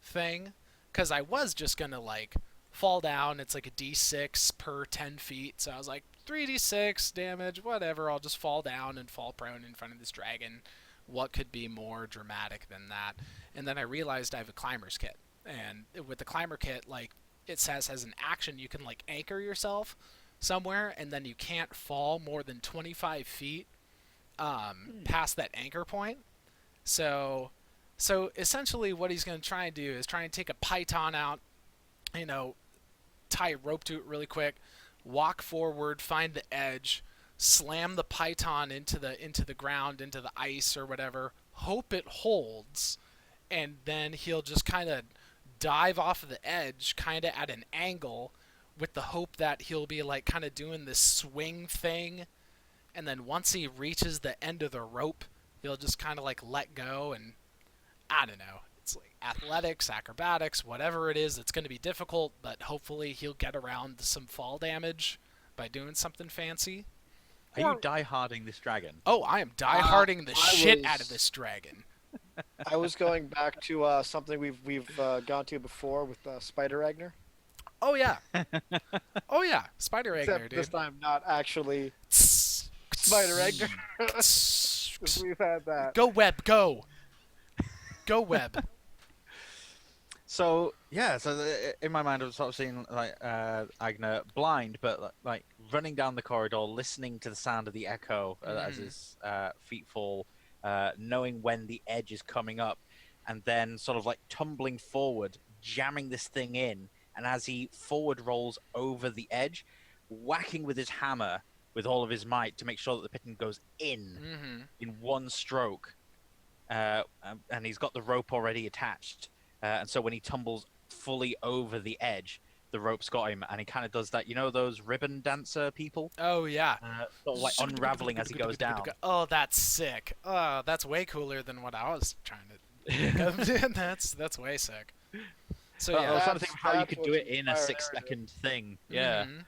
thing, because I was just gonna fall down. It's like a d6 per 10 feet, so I was like 3d6 damage, whatever. I'll just fall down and fall prone in front of this dragon. What could be more dramatic than that? And then I realized I have a climber's kit, and with the climber kit, it says as an action you can anchor yourself somewhere, and then you can't fall more than 25 feet past that anchor point. So essentially what he's going to try and do is try and take a python out, tie a rope to it really quick, walk forward, find the edge, slam the python into the ground, into the ice or whatever, hope it holds, and then he'll just kind of dive off of the edge kind of at an angle with the hope that he'll be kind of doing this swing thing, and then once he reaches the end of the rope, he'll just kind of let go, and I don't know. It's athletics, acrobatics, whatever it is. It's going to be difficult, but hopefully he'll get around some fall damage by doing something fancy. Are you die-harding this dragon? Oh, I am die-harding the shit out of was- this dragon. I was going back to something we've gone to before with Spider Eigner. Oh yeah. Oh yeah. Spider Except Eigner, dude. this time not actually Spider Eigner. 'Cause we've had that. Go web, go. Go web. So yeah, in my mind I was sort of seeing Eigner blind, but running down the corridor, listening to the sound of the echo as his feet fall, knowing when the edge is coming up, and then sort of tumbling forward, jamming this thing in, and as he forward rolls over the edge, whacking with his hammer with all of his might to make sure that the piton goes in one stroke, and he's got the rope already attached. And so when he tumbles fully over the edge, the rope's got him, and he kind of does that. Those ribbon dancer people? Oh yeah. Sort of unraveling as he goes down. Oh, that's sick. Oh, that's way cooler than what I was trying to think of. That's way sick. So I yeah. was trying to think of how you that's could do what's it in a inspired 6-second thing. Yeah. Mhm.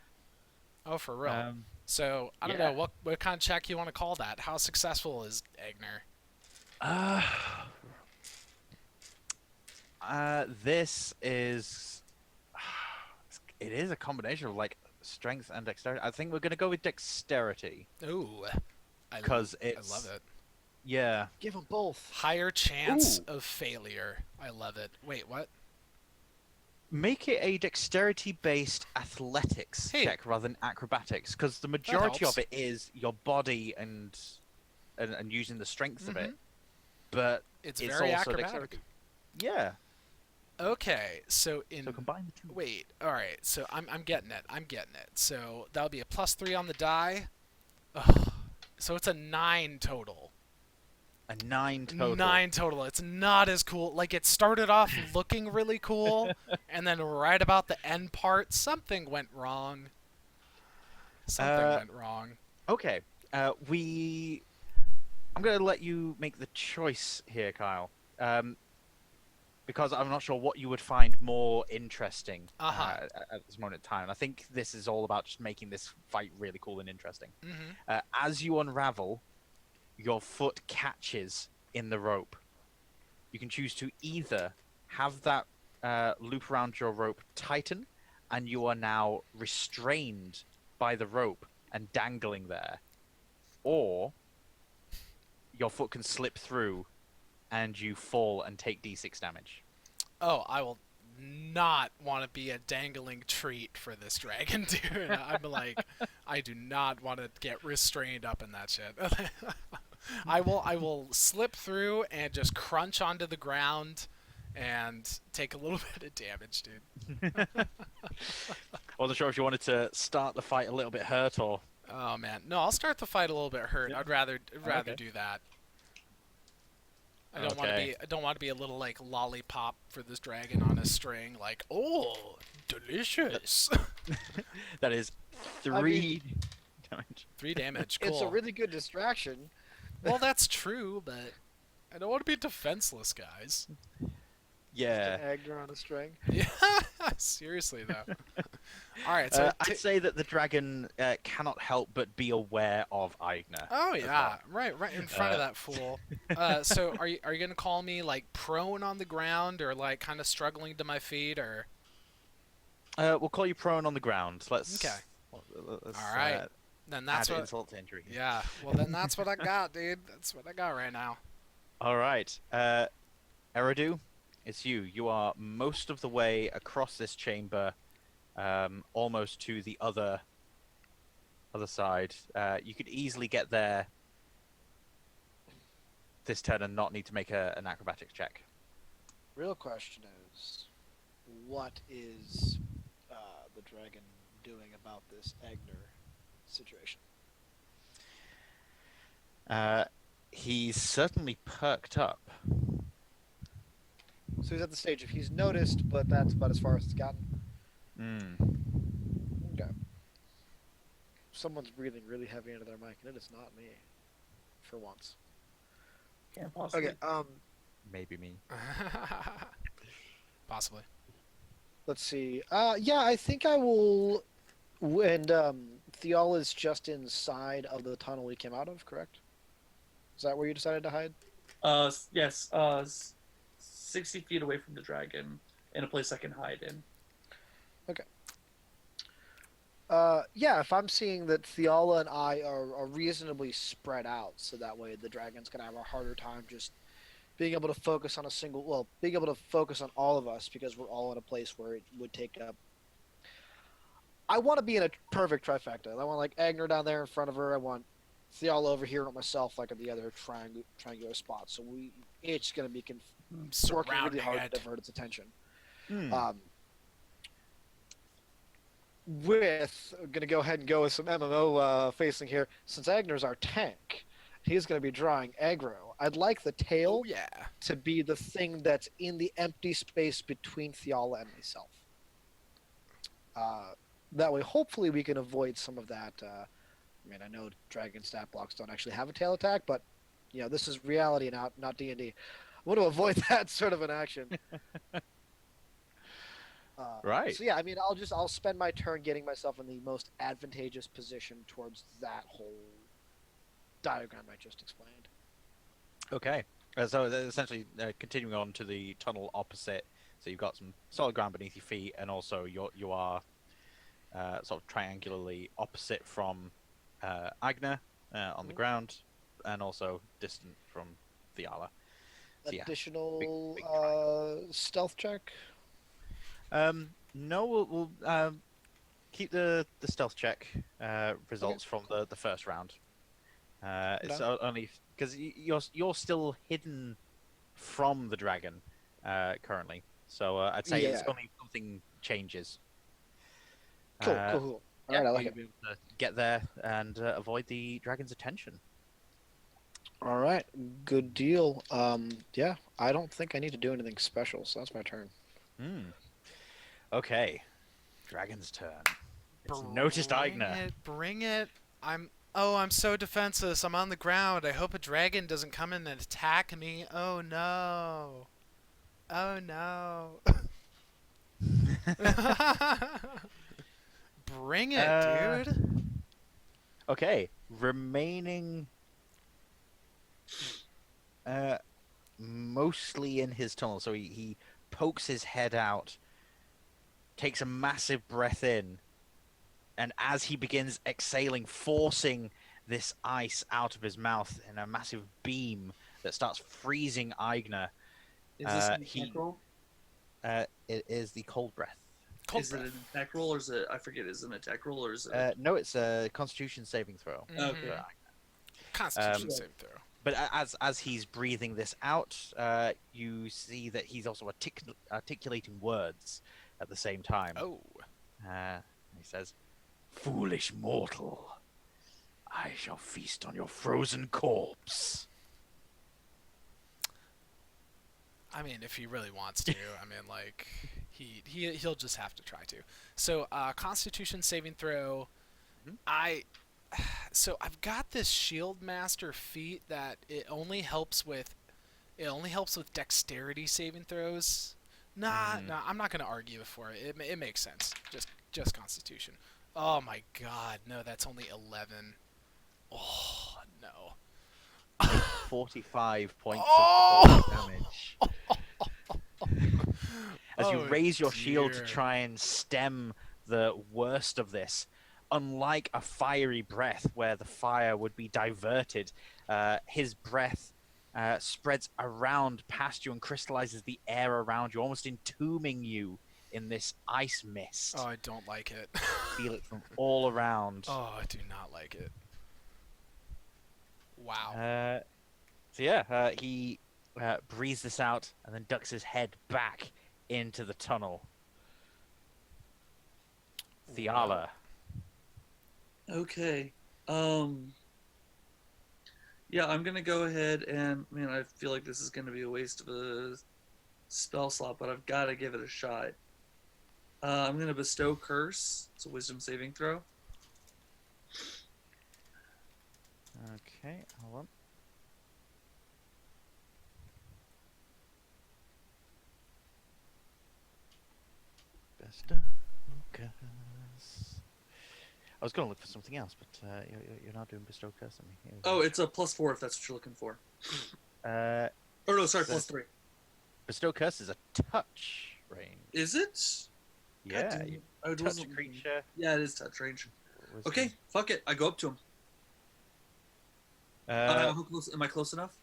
Oh, for real. So I don't yeah. know what kind of check you want to call that. How successful is Eigner? This is. It is a combination of strength and dexterity. I think we're gonna go with dexterity Ooh. because I it's. love it. Yeah. Give them both. Higher chance Ooh. of failure. I love it. Wait, what? Make it a dexterity-based athletics Hey. check rather than acrobatics, because the That majority helps. of it is your body and using the strength of it. Mhm. But It's it's very also acrobatic. dexterity. Yeah. Okay, so So combine the two. wait, all right. So I'm getting it. I'm getting it. So that'll be a +3 on the die. Ugh. So it's a 9 total. A 9 total. 9 total. It's not as cool. Like it started off looking really cool, and then right about the end part, something went wrong. Something went wrong. Okay. I'm going to let you make the choice here, Kyle. Because I'm not sure what you would find more interesting Uh-huh. at this moment in time. I think this is all about just making this fight really cool and interesting. Mm-hmm. As you unravel, your foot catches in the rope. You can choose to either have that loop around your rope tighten, and you are now restrained by the rope and dangling there, or your foot can slip through and you fall and take d6 damage. Oh, I will not want to be a dangling treat for this dragon, dude. I'm like, I do not want to get restrained up in that shit. I will slip through and just crunch onto the ground and take a little bit of damage, dude. I wasn't sure if you wanted to start the fight a little bit hurt or. Oh man, no, I'll start the fight a little bit hurt. Yeah. I'd rather Okay. do that. I don't want to be. I don't want to be a little like lollipop for this dragon on a string. Like, oh, delicious. That is 3 I mean, damage. 3 damage. Cool. It's a really good distraction. Well, that's true, but I don't want to be defenseless, guys. Yeah. Just an Eigner on a string. Yeah, seriously though. All right, so I'd say that the dragon cannot help but be aware of Eigner. oh as yeah, right in front of Uh, that fool. So are you gonna call me like prone on the ground or like kind of struggling to my feet or? We'll call you prone on the ground. Let's. Okay. Let's All right. Then that's add what. insult to injury. Yeah. Well, then that's what I got, dude. That's what I got right now. All right. Eridu, it's you. You are most of the way across this chamber, almost to the other side. You could easily get there this turn and not need to make an acrobatics check. Real question is, what is the dragon doing about this Eigner situation? He's certainly perked up. So he's at the stage of he's noticed, but that's about as far as it's gotten. Okay. Someone's breathing really heavy into their mic, and it is not me, for once. Can't possibly. Okay. Maybe me. Possibly. Let's see. Yeah, I think I will. And Thiala is just inside of the tunnel we came out of, correct? Is that where you decided to hide? Yes. 60 feet away from the dragon, in a place I can hide in. Yeah, if I'm seeing that Thiala and I are reasonably spread out, so that way the dragon's gonna have a harder time just being able to focus on being able to focus on all of us because we're all in a place where it would take up. I want to be in a perfect trifecta. I want like Eigner down there in front of her. I want Thiala over here and myself like at the other triangular spot. So it's gonna be working Surrounding really hard it. to divert its attention. Hmm. I'm going to go ahead and go with some MMO facing here. Since Eigner's our tank, he's going to be drawing aggro. I'd like the tail Oh yeah. to be the thing that's in the empty space between Thiala and myself. That way, hopefully, we can avoid some of that. I mean, I know dragon stat blocks don't actually have a tail attack, but this is reality, not D&D. I want to avoid that sort of an action. Right. So yeah, I mean, I'll spend my turn getting myself in the most advantageous position towards that whole diagram I just explained. Okay. So essentially, continuing on to the tunnel opposite. So you've got some solid ground beneath your feet, and also you are sort of triangularly opposite from Eigner on the ground, and also distant from Thiala. So, yeah, Additional big triangle. stealth check. No, we'll keep the stealth check results from the first round. It's only because you're still hidden from the dragon currently, so I'd say it's only if something changes. Cool. All right, I like you'll it. be able to get there and avoid the dragon's attention. All right, good deal. Yeah, I don't think I need to do anything special, so that's my turn. Okay, dragon's turn. It's noticed Eigner. Bring it. I'm so defenseless. I'm on the ground. I hope a dragon doesn't come in and attack me. Oh no. Oh no. Bring it, dude. Okay, remaining mostly in his tunnel. So he pokes his head out, takes a massive breath in, and as he begins exhaling, forcing this ice out of his mouth in a massive beam that starts freezing Eigner. Is this an attack roll? It is the cold breath. Is it an attack roll or is it? I forget. Is it an attack roll or is it? No, it's a Constitution saving throw. Okay. Constitution saving throw. But as he's breathing this out, you see that he's also articulating words at the same time. Oh. He says, "Foolish mortal, I shall feast on your frozen corpse." I mean, if he really wants to, I mean, like, he'll just have to try to. So, Constitution saving throw. So I've got this Shield Master feat that it only helps with dexterity saving throws. Nah, I'm not gonna argue for it. It makes sense. Just Constitution. Oh my God, no, that's only 11. Oh no. 45 points of damage. As you raise your shield to try and stem the worst of this, unlike a fiery breath where the fire would be diverted, his breath spreads around past you and crystallizes the air around you, almost entombing you in this ice mist. Oh, I don't like it. Feel it from all around. Oh, I do not like it. Wow. He breathes this out and then ducks his head back into the tunnel. Thiala. Okay. Yeah, I'm gonna go ahead and I feel like this is gonna be a waste of a spell slot, but I've got to give it a shot. I'm gonna bestow curse. It's a wisdom saving throw. Okay, hold on. Bestow curse. I was going to look for something else, but you're not doing bestow curse on me. Oh, it's a +4 if that's what you're looking for. Oh no, sorry, +3. Bestow curse is a touch range. Is it? Yeah. Touch creature. Yeah, it is touch range. Okay, fuck it. I go up to him. How close? Am I close enough?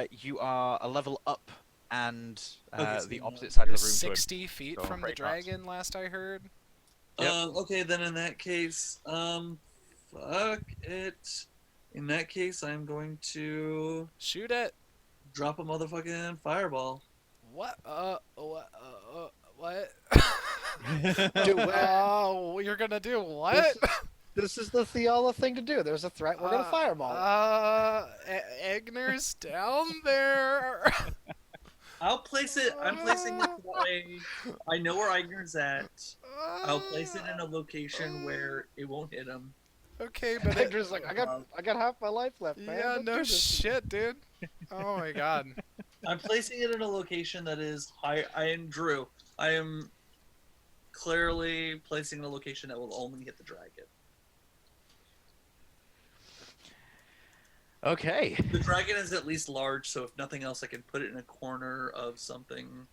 You are a level up and Okay, the opposite side of the room. 60 feet from the dragon, last I heard. Yep. Okay, then in that case, fuck it. In that case, I'm going to shoot it. Drop a motherfucking fireball. What? What? Do what? Oh, you're gonna do what? This is the Thiala thing to do. There's a threat. We're gonna fireball. Eigner's down there. I'll place it. I'm placing it that way. I know where Eigner's at. I'll place it in a location where it won't hit him. Okay, but Eigner's like, I got half my life left, man. Yeah, Don't no do this. shit, dude. Oh my God. I'm placing it in a location that is high. I am clearly placing in a location that will only hit the dragon. Okay. The dragon is at least large, so if nothing else, I can put it in a corner of something.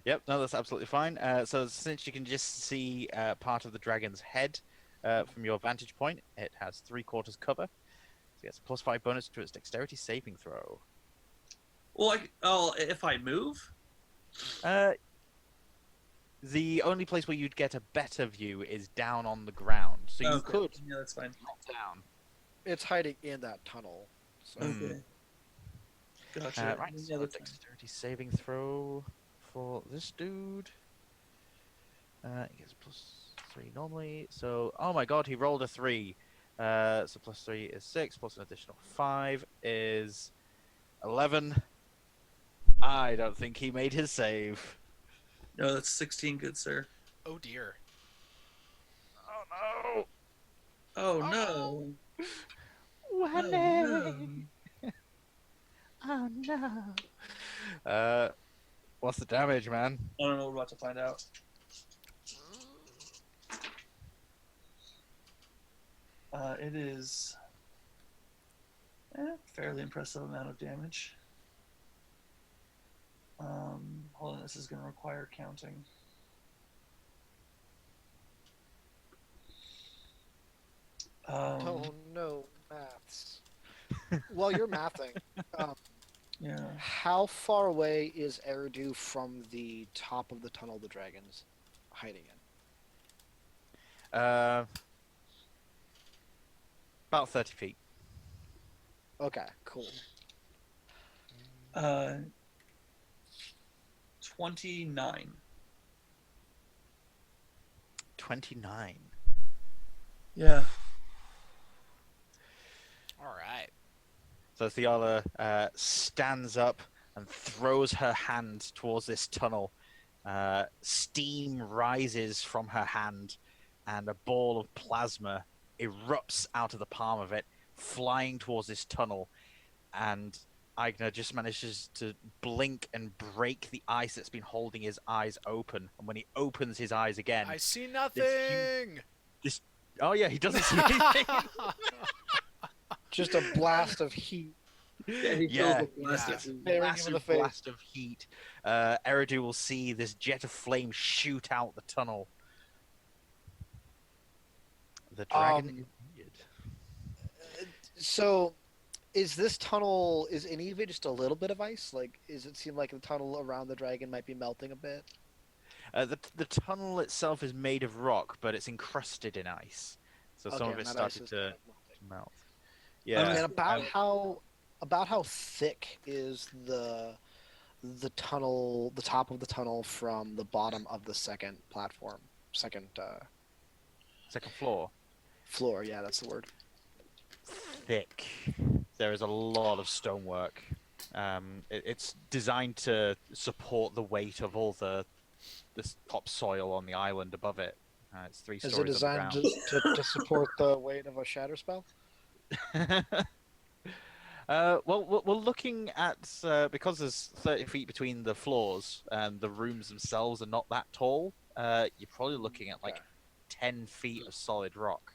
Yep, no, that's absolutely fine. So since you can just see part of the dragon's head from your vantage point, it has 3/4 cover. So it gets a +5 bonus to its dexterity saving throw. Well, if I move? The only place where you'd get a better view is down on the ground, so you Okay. could Yeah, that's fine. drop down. It's hiding in that tunnel. So. Mm. Okay. Gotcha. Right, Yeah, so that's fine. dexterity saving throw for this dude. He gets +3 normally. So, oh my god, he rolled a 3. So +3 is 6, plus an additional 5 is 11. I don't think he made his save. No, that's 16, good sir. Oh dear. Oh Oh no. no! Oh no. Oh no! What's the damage, man? I don't know. We're about to find out. It is fairly impressive amount of damage. Hold on, this is going to require counting. Oh no, maths. While you're mathing, Yeah. how far away is Eridu from the top of the tunnel the dragon's hiding in? About 30 feet. Okay, cool. 29. 29. Yeah. All right. So Thiala stands up and throws her hand towards this tunnel. Steam rises from her hand, and a ball of plasma erupts out of the palm of it, flying towards this tunnel. And Eigner just manages to blink and break the ice that's been holding his eyes open. And when he opens his eyes again, I see nothing. oh yeah, he doesn't see anything. Just a blast of heat. Yeah, he Yeah, feels a blast yeah. of heat. Staring him in Massive the face. blast of heat. Eridu will see this jet of flame shoot out the tunnel. The dragon is needed. So, is this tunnel, is any of it just a little bit of ice? Like, does it seem like the tunnel around the dragon might be melting a bit? The tunnel itself is made of rock, but it's encrusted in ice. So some Okay, of it and that ice started is to kind of melting. melt. I Yeah. mean, And about how thick is the tunnel, the top of the tunnel from the bottom of the second platform, second Second floor. floor? Yeah, that's the word. Thick. There is a lot of stonework. It's designed to support the weight of all this topsoil on the island above it. It's 3 Is it stories designed to support the weight of a shatter spell? Well, we're looking at because there's 30 feet between the floors and the rooms themselves are not that tall. You're probably looking at like Okay. 10 feet of solid rock.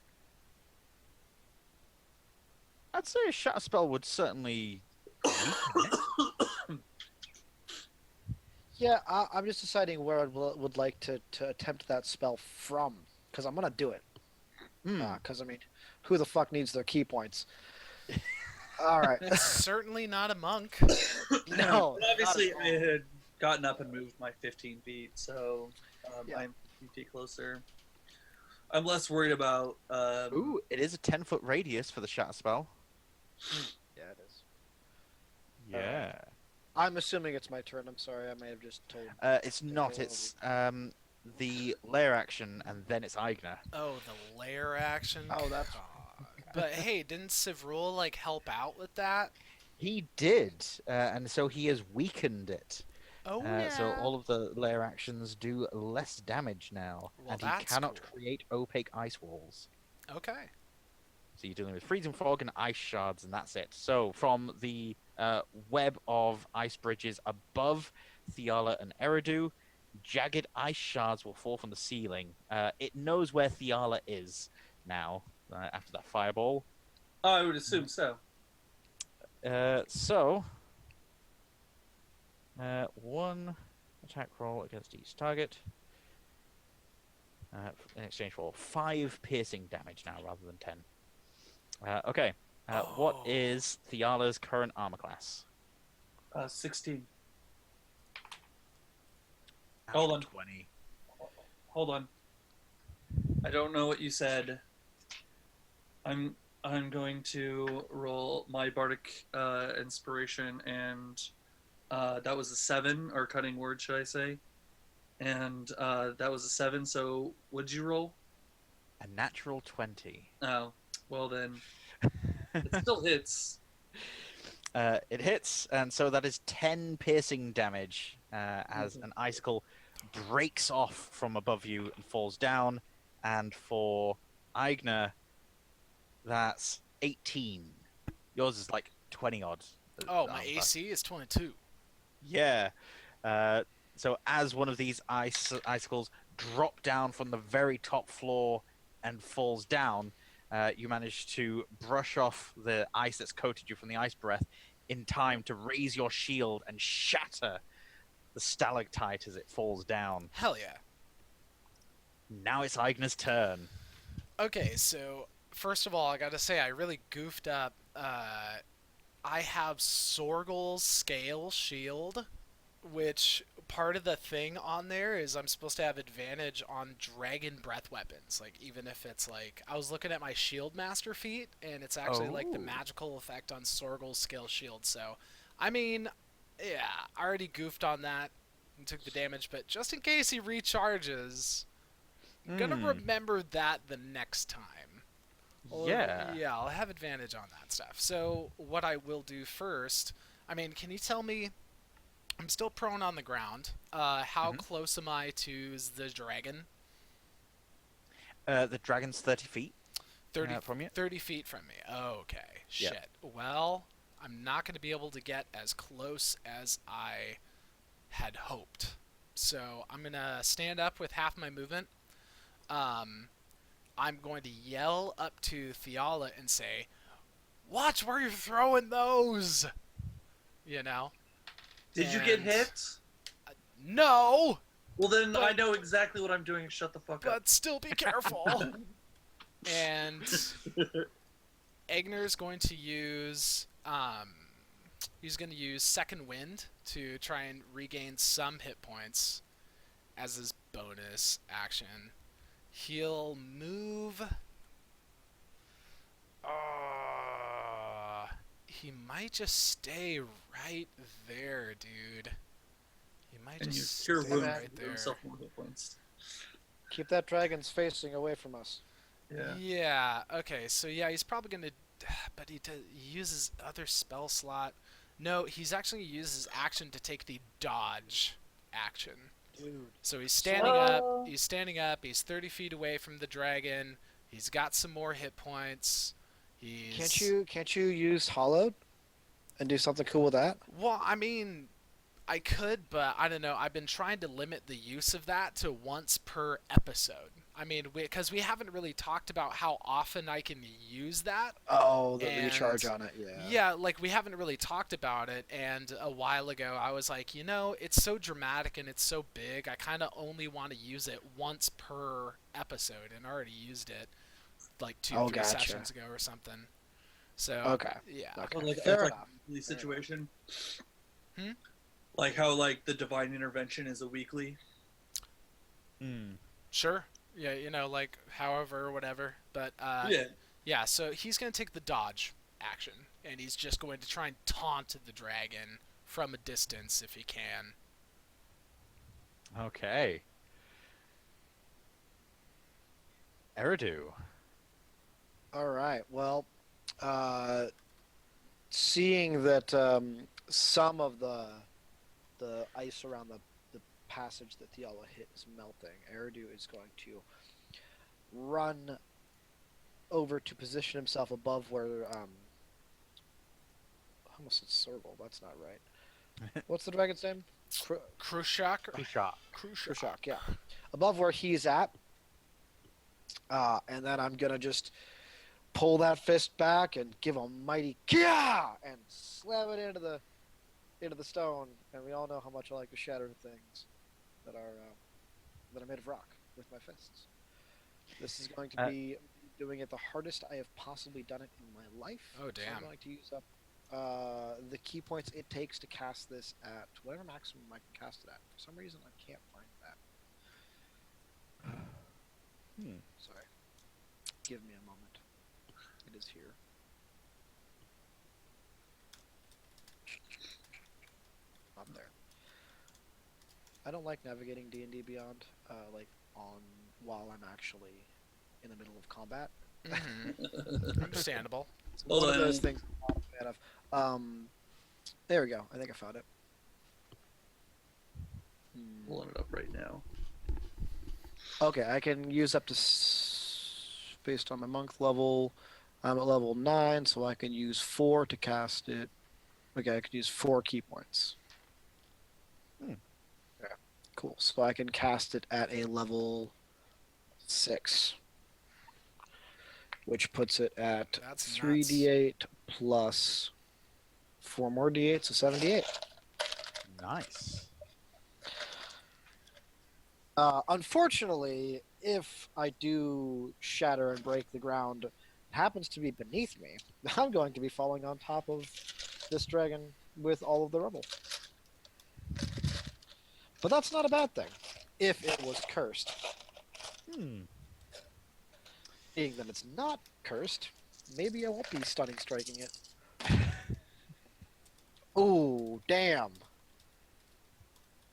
I'd say a shatter spell would certainly weaken it. Yeah, I'm just deciding where I would like to attempt that spell from, because I'm gonna do it. Because I mean, who the fuck needs their key points? All right. Certainly not a monk. No. But obviously, not I at all. had gotten up and moved my 15 feet, so Yeah. I'm 15 feet closer. I'm less worried about. Ooh, it is a 10-foot radius for the shatter spell. Yeah, it is. Yeah. I'm assuming it's my turn. I'm sorry, I may have just told. It's not. It's the lair action, and then it's Eigner. Oh, the lair action. Oh, that's- God. But hey, didn't Sivrul like help out with that? He did, and so he has weakened it. Oh yeah. So all of the lair actions do less damage now, Well, and he that's cannot cool. create opaque ice walls. Okay. So you're dealing with freezing fog and ice shards, and that's it. So from the web of ice bridges above Thiala and Eridu, jagged ice shards will fall from the ceiling. It knows where Thiala is now after that fireball. Oh, I would assume so. One attack roll against each target. In exchange for 5 piercing damage now rather than 10. Okay. What Oh. is Thiala's current armor class? 16. Hold on. 20. Hold on. I don't know what you said. I'm going to roll my bardic inspiration, and that was a 7, or cutting word, should I say? And that was a 7. So what'd you roll? A natural 20. Oh, well then, it still hits. It hits, and so that is 10 piercing damage as an icicle breaks off from above you and falls down. And for Eigner, that's 18. Yours is like 20 odd. Oh, my AC is 22. Yeah. So as one of these icicles drop down from the very top floor and falls down, you manage to brush off the ice that's coated you from the ice breath in time to raise your shield and shatter the stalactite as it falls down. Hell yeah. Now it's Eigner's turn. Okay, so first of all, I gotta say I really goofed up. I have Sorgel's Scale Shield, which part of the thing on there is I'm supposed to have advantage on dragon breath weapons. Like, even if it's like, I was looking at my Shield Master feat, and it's actually like the magical effect on Sorgel's Scale Shield. So, I mean, yeah, I already goofed on that and took the damage, but just in case he recharges, I'm gonna remember that the next time. Yeah. Yeah, I'll have advantage on that stuff. So what I will do first, I mean, can you tell me, I'm still prone on the ground, how close am I to the dragon? The dragon's 30 feet 30, from you. 30 feet from me. Okay, Yep. shit. Well, I'm not going to be able to get as close as I had hoped. So I'm going to stand up with half my movement. I'm going to yell up to Thiala and say, "Watch where you're throwing those!" You know? Did you get hit? No! Well, then But- I know exactly what I'm doing. Shut the fuck up. But still be careful. And Eigner's going to use he's going to use Second Wind to try and regain some hit points as his bonus action. He'll move. He might just stay right there, dude. He might And you just cure stay wounds right to there. himself more hit points. Keep that dragon's facing away from us. Yeah. Yeah. Okay. So yeah, he's probably gonna, but he uses other spell slot. No, he's actually gonna use his action to take the dodge action. Dude. So he's standing up. He's standing up. He's 30 feet away from the dragon. He's got some more hit points. He's. Can't you use Hollowed and do something cool with that? Well, I mean, I could, but I don't know. I've been trying to limit the use of that to once per episode. I mean, because we haven't really talked about how often I can use that. Oh, the And- recharge on it, yeah. Yeah, like we haven't really talked about it, and a while ago I was like, it's so dramatic and it's so big, I kind of only want to use it once per episode, and I already used it like 2-3 gotcha. sessions ago or something. So, Okay. yeah. Okay. Well, like, Fair it's like enough. a weekly situation. Hmm? Like how like the divine intervention is a weekly. Sure. Yeah, like however or whatever, but Yeah. yeah, so he's going to take the dodge action, and he's just going to try and taunt the dragon from a distance if he can. Okay. Eridu. All right. Well, seeing that some of the ice around the passage that Thiala hit is melting, Eridu is going to run over to position himself above where I almost said Sorgel. That's not right. What's the dragon's name? Krushak? Shot. Krushak, yeah. Above where he's at. And then I'm going to just pull that fist back and give a mighty kia and slam it into the stone. And we all know how much I like to shatter things that are made of rock with my fists. This is going to be doing it the hardest I have possibly done it in my life. Oh, damn. So I'm going to use up the key points it takes to cast this at whatever maximum I can cast it at. For some reason, I can't find Sorry. Give me a moment. It is here. Not there. I don't like navigating D&D Beyond, like on while I'm actually in the middle of combat. Understandable. It's Hold one of on. those things I'm not a fan of. There we go. I think I found it. Pulling it up right now. Okay, I can use up to based on my monk level. I'm at level 9, so I can use 4 to cast it. Okay, I can use 4 key points. Yeah, cool. So I can cast it at a level 6, which puts it at That's 3d8 plus 4 more d8, so 7d8. Nice. Unfortunately, if I do shatter and break the ground, it happens to be beneath me, I'm going to be falling on top of this dragon with all of the rubble. But that's not a bad thing, if it was cursed. Being that it's not cursed, maybe I won't be stunning striking it. Ooh, damn.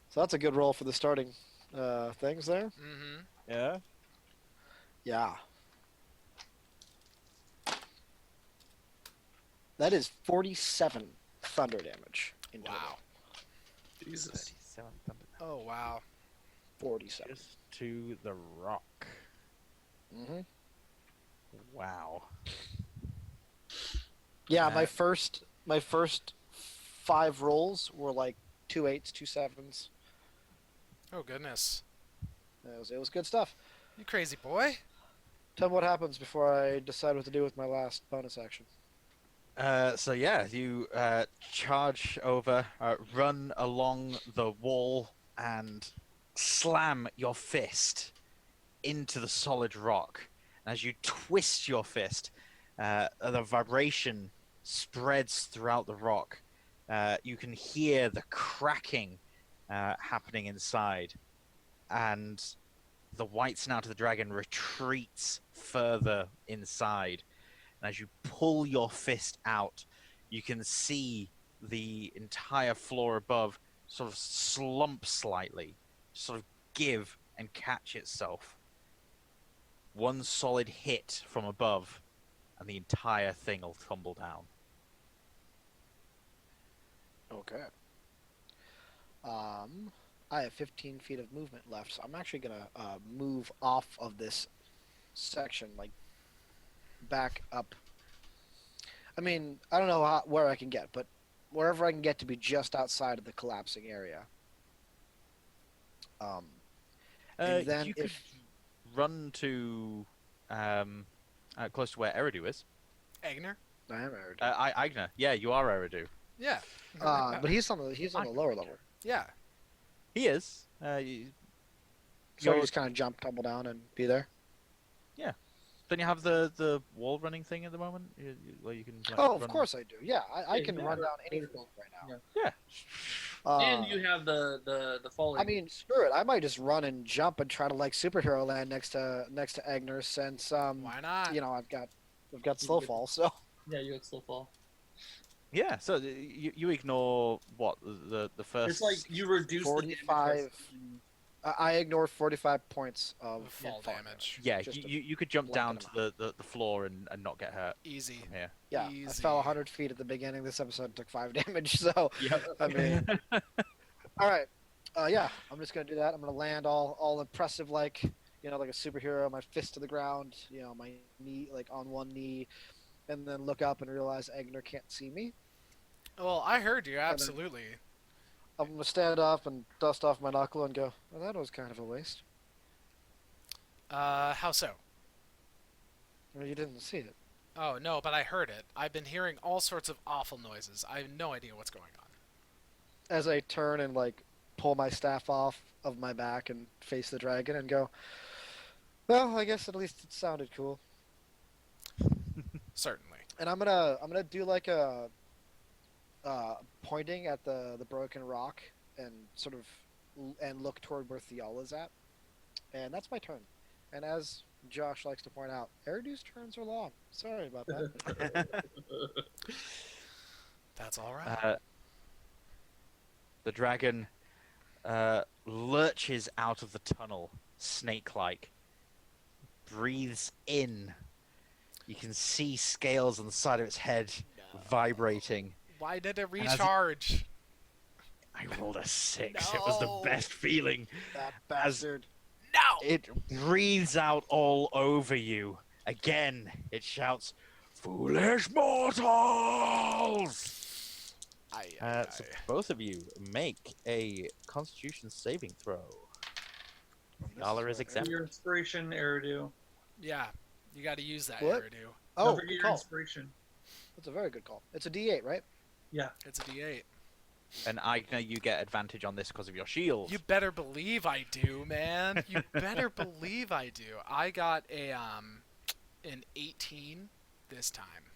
So that's a good roll for the starting things there. Mm-hmm. Yeah. Yeah. That is 47 thunder damage in total. Wow. Jesus. 37 thunder. Oh, wow. 47. Just to the rock. Mm-hmm. Wow. Yeah, my first 5 rolls were like 2 8s, 2 7s. Oh, goodness. It was good stuff. You crazy boy. Tell me what happens before I decide what to do with my last bonus action. So yeah, you charge over, run along the wall, and slam your fist into the solid rock. As you twist your fist, the vibration spreads throughout the rock. You can hear the cracking happening inside, and the white snout of the dragon retreats further inside. And as you pull your fist out, you can see the entire floor above sort of slump slightly, sort of give and catch itself. One solid hit from above, and the entire thing will tumble down. Okay. I have 15 feet of movement left, so I'm actually gonna move off of this section, like back up. I mean, I don't know where I can get, but wherever I can get to be just outside of the collapsing area. And then You could run to close to where Eridu is. Eigner? I am Eridu. Eigner. Yeah, you are Eridu. Yeah. But he's on the lower level, Yeah. He is. so I You're- just kind of jump, tumble down, and be there. Don't you have the wall running thing at the moment? Where you can. Like, Oh, of run... course I do. Yeah, I Yeah, can you run have down any vertical. floor right now. Yeah. Yeah. And you have the falling. I mean, screw it. I might just run and jump and try to like superhero land next to Eigner, since Why not? you know I've got slow fall. So Yeah, you have slow fall. Yeah. So you ignore what the first. It's like you reduce the 45. damage. I ignore 45 points of Fall damage. Yeah, just a you could jump down to blanket the floor and not get hurt. Easy. Yeah. Yeah, Easy. I fell 100 feet at the beginning. This episode took 5 damage. So Yep. I mean, all right. Yeah, I'm just gonna do that. I'm gonna land all impressive, like like a superhero. My fist to the ground. My knee like on one knee, and then look up and realize Eigner can't see me. Well, I heard you, absolutely. I'm gonna stand up and dust off my knuckle and go, well, that was kind of a waste. How so? Well, you didn't see it. Oh, no, but I heard it. I've been hearing all sorts of awful noises. I have no idea what's going on. As I turn and like pull my staff off of my back and face the dragon and go, well, I guess at least it sounded cool. Certainly. And I'm gonna do like a pointing at the broken rock and sort of and look toward where Thiala's at, and that's my turn. And as Josh likes to point out, Eridu's turns are long. Sorry about that. That's all right. The dragon lurches out of the tunnel, snake-like, breathes in. You can see scales on the side of its head vibrating. Why did it And as it- recharge? I rolled a 6. It was the No. best feeling. That bastard. No! It breathes out all over you. Again, it shouts, "Foolish mortals!" So both of you make a Constitution saving throw. Thiala is exempt. Your inspiration, Eridu. Yeah, you got to use that, What? Eridu. Oh, Don't forget good your call. inspiration. That's a very good call. It's a D8, right? Yeah. It's a D8. And Eigner, you get advantage on this because of your shield. You better believe I do, man. You better believe I do. I got an 18 this time.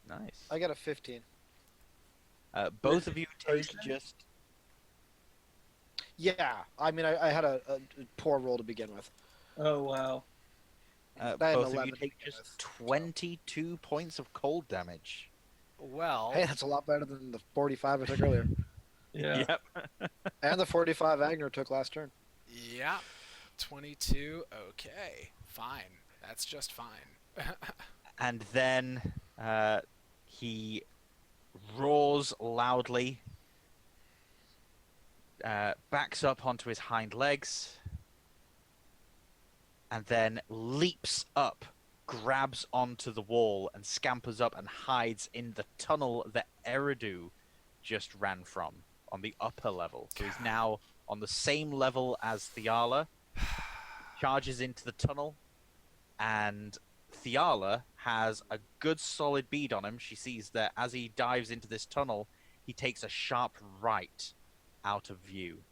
Nice. I got a 15. Both of you take Inspiration? just... Yeah, I mean, I had a poor roll to begin with. Oh wow. I had an both of 11 you to take begin just with. 22 points of cold damage. Well, Hey, that's a lot better than the 45 I took earlier. Yeah. Yep. And the 45 Eigner took last turn. yeah, 22. Okay, fine. That's just fine. And then he roars loudly, backs up onto his hind legs, and then leaps up, grabs onto the wall, and scampers up and hides in the tunnel that Eridu just ran from on the upper level. So he's now on the same level as Thiala, charges into the tunnel, and Thiala has a good solid bead on him. She sees that as he dives into this tunnel, he takes a sharp right out of view.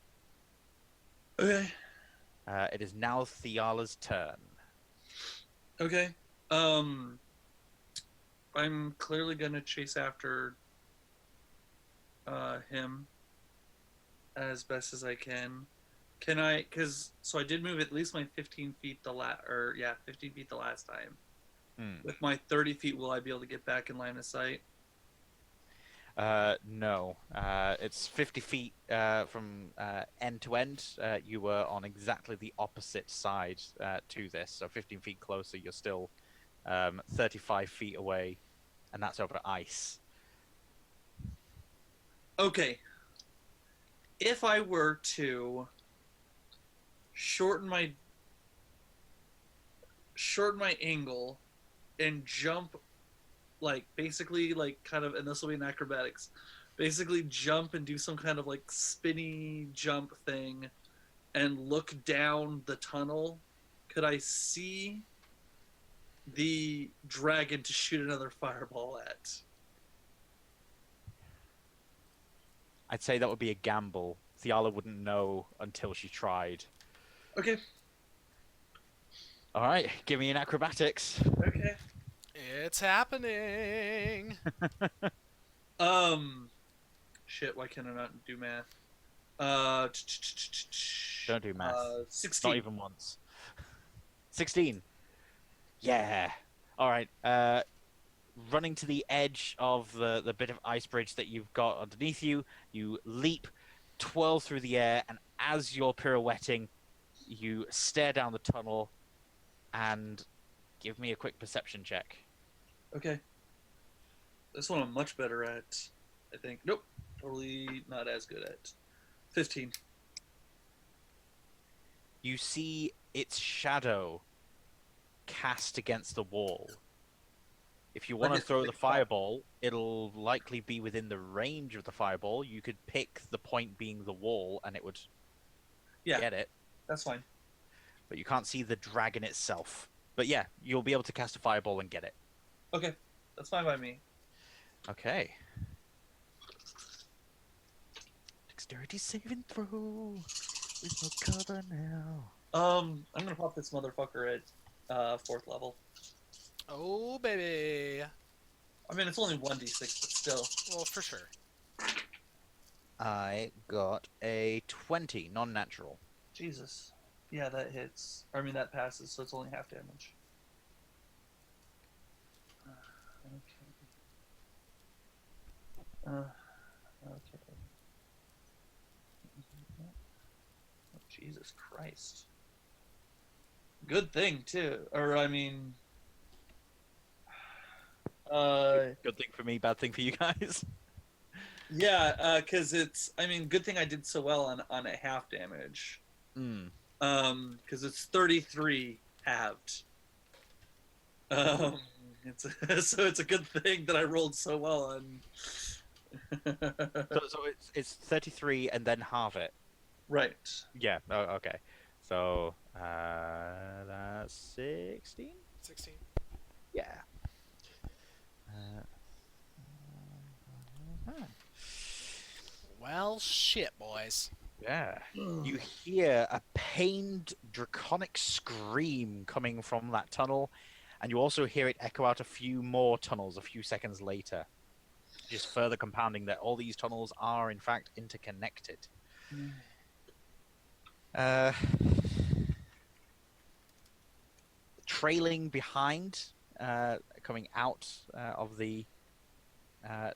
Okay. It is now Thiala's turn. Okay. I'm clearly gonna chase after him as best as I can. Can I? So I did move at least my 15 feet 15 feet the last time. With my 30 feet, will I be able to get back in line of sight? No. It's 50 feet from end to end. You were on exactly the opposite side to this. So 15 feet closer, you're still 35 feet away, and that's over ice. Okay. If I were to shorten my angle and jump, like basically like kind of, and this will be in acrobatics, basically jump and do some kind of like spinny jump thing and look down the tunnel, could I see the dragon to shoot another fireball at? I'd say that would be a gamble. Thiala wouldn't know until she tried. Okay. All right, give me an acrobatics. Okay. It's happening. Shit, why can I not do math? Don't do math. 16. Not even once. 16. Yeah. All right. Running to the edge of the bit of ice bridge that you've got underneath you, you leap, twirl through the air, and as you're pirouetting, you stare down the tunnel and give me a quick perception check. Okay. This one I'm much better at, I think. Nope. Totally not as good at. 15. You see its shadow cast against the wall. If you want to get throw the the fireball, it'll likely be within the range of the fireball. You could pick the point being the wall, and it would get it. That's fine. But you can't see the dragon itself. But yeah, you'll be able to cast a fireball and get it. Okay. That's fine by me. Okay. Dexterity saving throw. With no cover now. I'm gonna pop this motherfucker at 4th level. Oh, baby. I mean, it's only 1d6, but still. Well, for sure. I got a 20, non-natural. Jesus. Yeah, that hits. I mean, that passes, so it's only half damage. Okay. Okay. Oh, Jesus Christ. Good thing, too. Or, I mean... Good thing for me, bad thing for you guys. Yeah, because it's... I mean, good thing I did so well on a half damage. Mm. Because it's 33 halved. It's so it's a good thing that I rolled so well on. So it's 33 and then halve it. Right. Yeah. Oh, okay. So that's 16. 16. Yeah. Uh, Well, shit, boys. yeah. You hear a pained, draconic scream coming from that tunnel, and you also hear it echo out a few more tunnels a few seconds later, just further compounding that all these tunnels are, in fact, interconnected. Trailing behind, coming out of the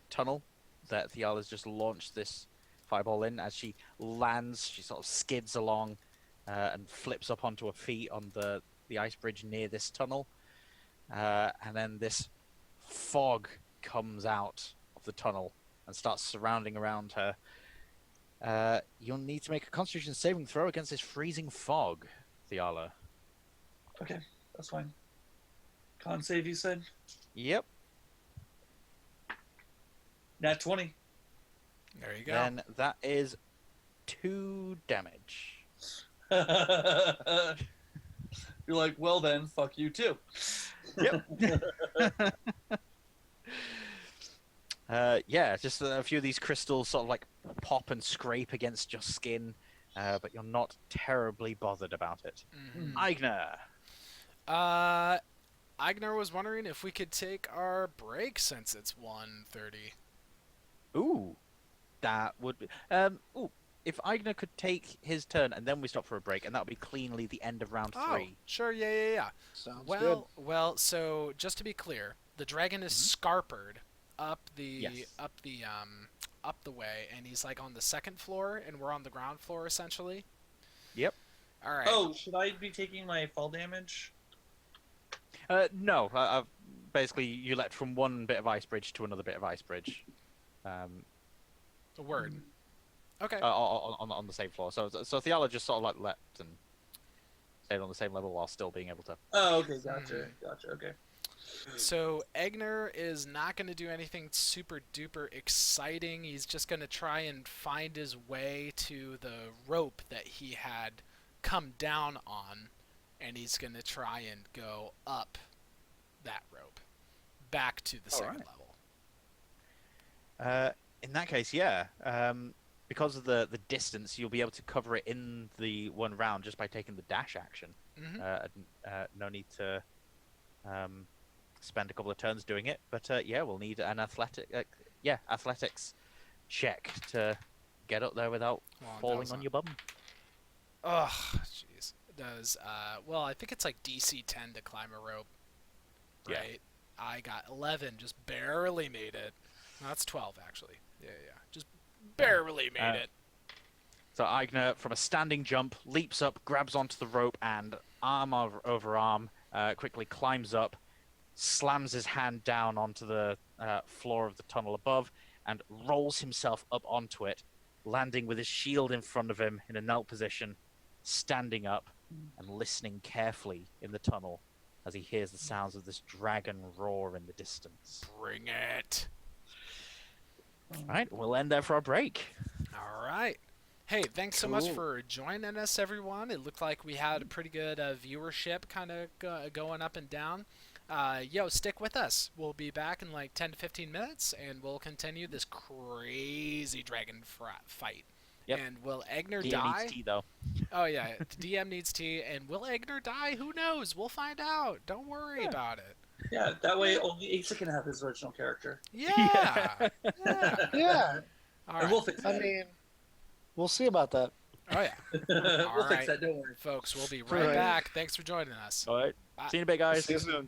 tunnel that Thiala's just launched this fireball in. As she lands, she sort of skids along and flips up onto her feet on the ice bridge near this tunnel. And then this fog comes out of the tunnel and starts surrounding around her. You'll need to make a Constitution saving throw against this freezing fog, Thiala. Okay, that's fine. Con save, you said? Yep. Nat 20. There you go. Then that is 2 damage. You're like, well then, fuck you too. Yep. Yeah, just a few of these crystals sort of like pop and scrape against your skin, but you're not terribly bothered about it. Mhm. Eigner. Eigner was wondering if we could take our break since it's 1:30. Ooh, that would be. If Eigner could take his turn and then we stop for a break, and that would be cleanly the end of round 3. Oh, sure, yeah. Sounds Well, so just to be clear, the dragon is scarpered up the Yes. up the way, and he's like on the second floor, and we're on the ground floor essentially. Yep. All right. Oh, should I be taking my fall damage? No. Basically, you leapt from one bit of ice bridge to another bit of ice bridge. A word. Okay. On the same floor. So Thiala just sort of like leapt and stayed on the same level while still being able to. Oh, okay, gotcha, okay. So Eigner is not going to do anything super duper exciting. He's just going to try and find his way to the rope that he had come down on, and he's going to try and go up that rope back to the second level. In that case, yeah. Because of the distance, you'll be able to cover it in the one round just by taking the dash action. No need to spend a couple of turns doing it. But yeah, we'll need an athletics check to get up there without falling on your bum. Ugh, jeez. Does well, I think it's like DC 10 to climb a rope, right? Yeah. I got 11, just barely made it. No, that's 12 actually. Yeah, just barely made it. So Eigner, from a standing jump, leaps up, grabs onto the rope, and arm over arm, quickly climbs up, slams his hand down onto the floor of the tunnel above, and rolls himself up onto it, landing with his shield in front of him in a knelt position, standing up and listening carefully in the tunnel as he hears the sounds of this dragon roar in the distance. Bring it. All right, we'll end there for our break. All right. Hey, thanks so much for joining us, everyone. It looked like we had a pretty good viewership kind of going up and down. Stick with us. We'll be back in like 10 to 15 minutes, and we'll continue this crazy dragon fight. Yep. And will Eigner DM die? needs tea, though. Oh, yeah. The DM needs tea. And will Eigner die? Who knows? We'll find out. Don't worry about it. Yeah, that way only Asa can have his original character. Yeah. Yeah. All And right. we'll fix I that. mean, we'll see about that. Oh yeah, We'll All fix right. that. Don't worry. folks. We'll be right Right. back. Thanks for joining us. All right. Bye. See you in a bit, guys. See you soon.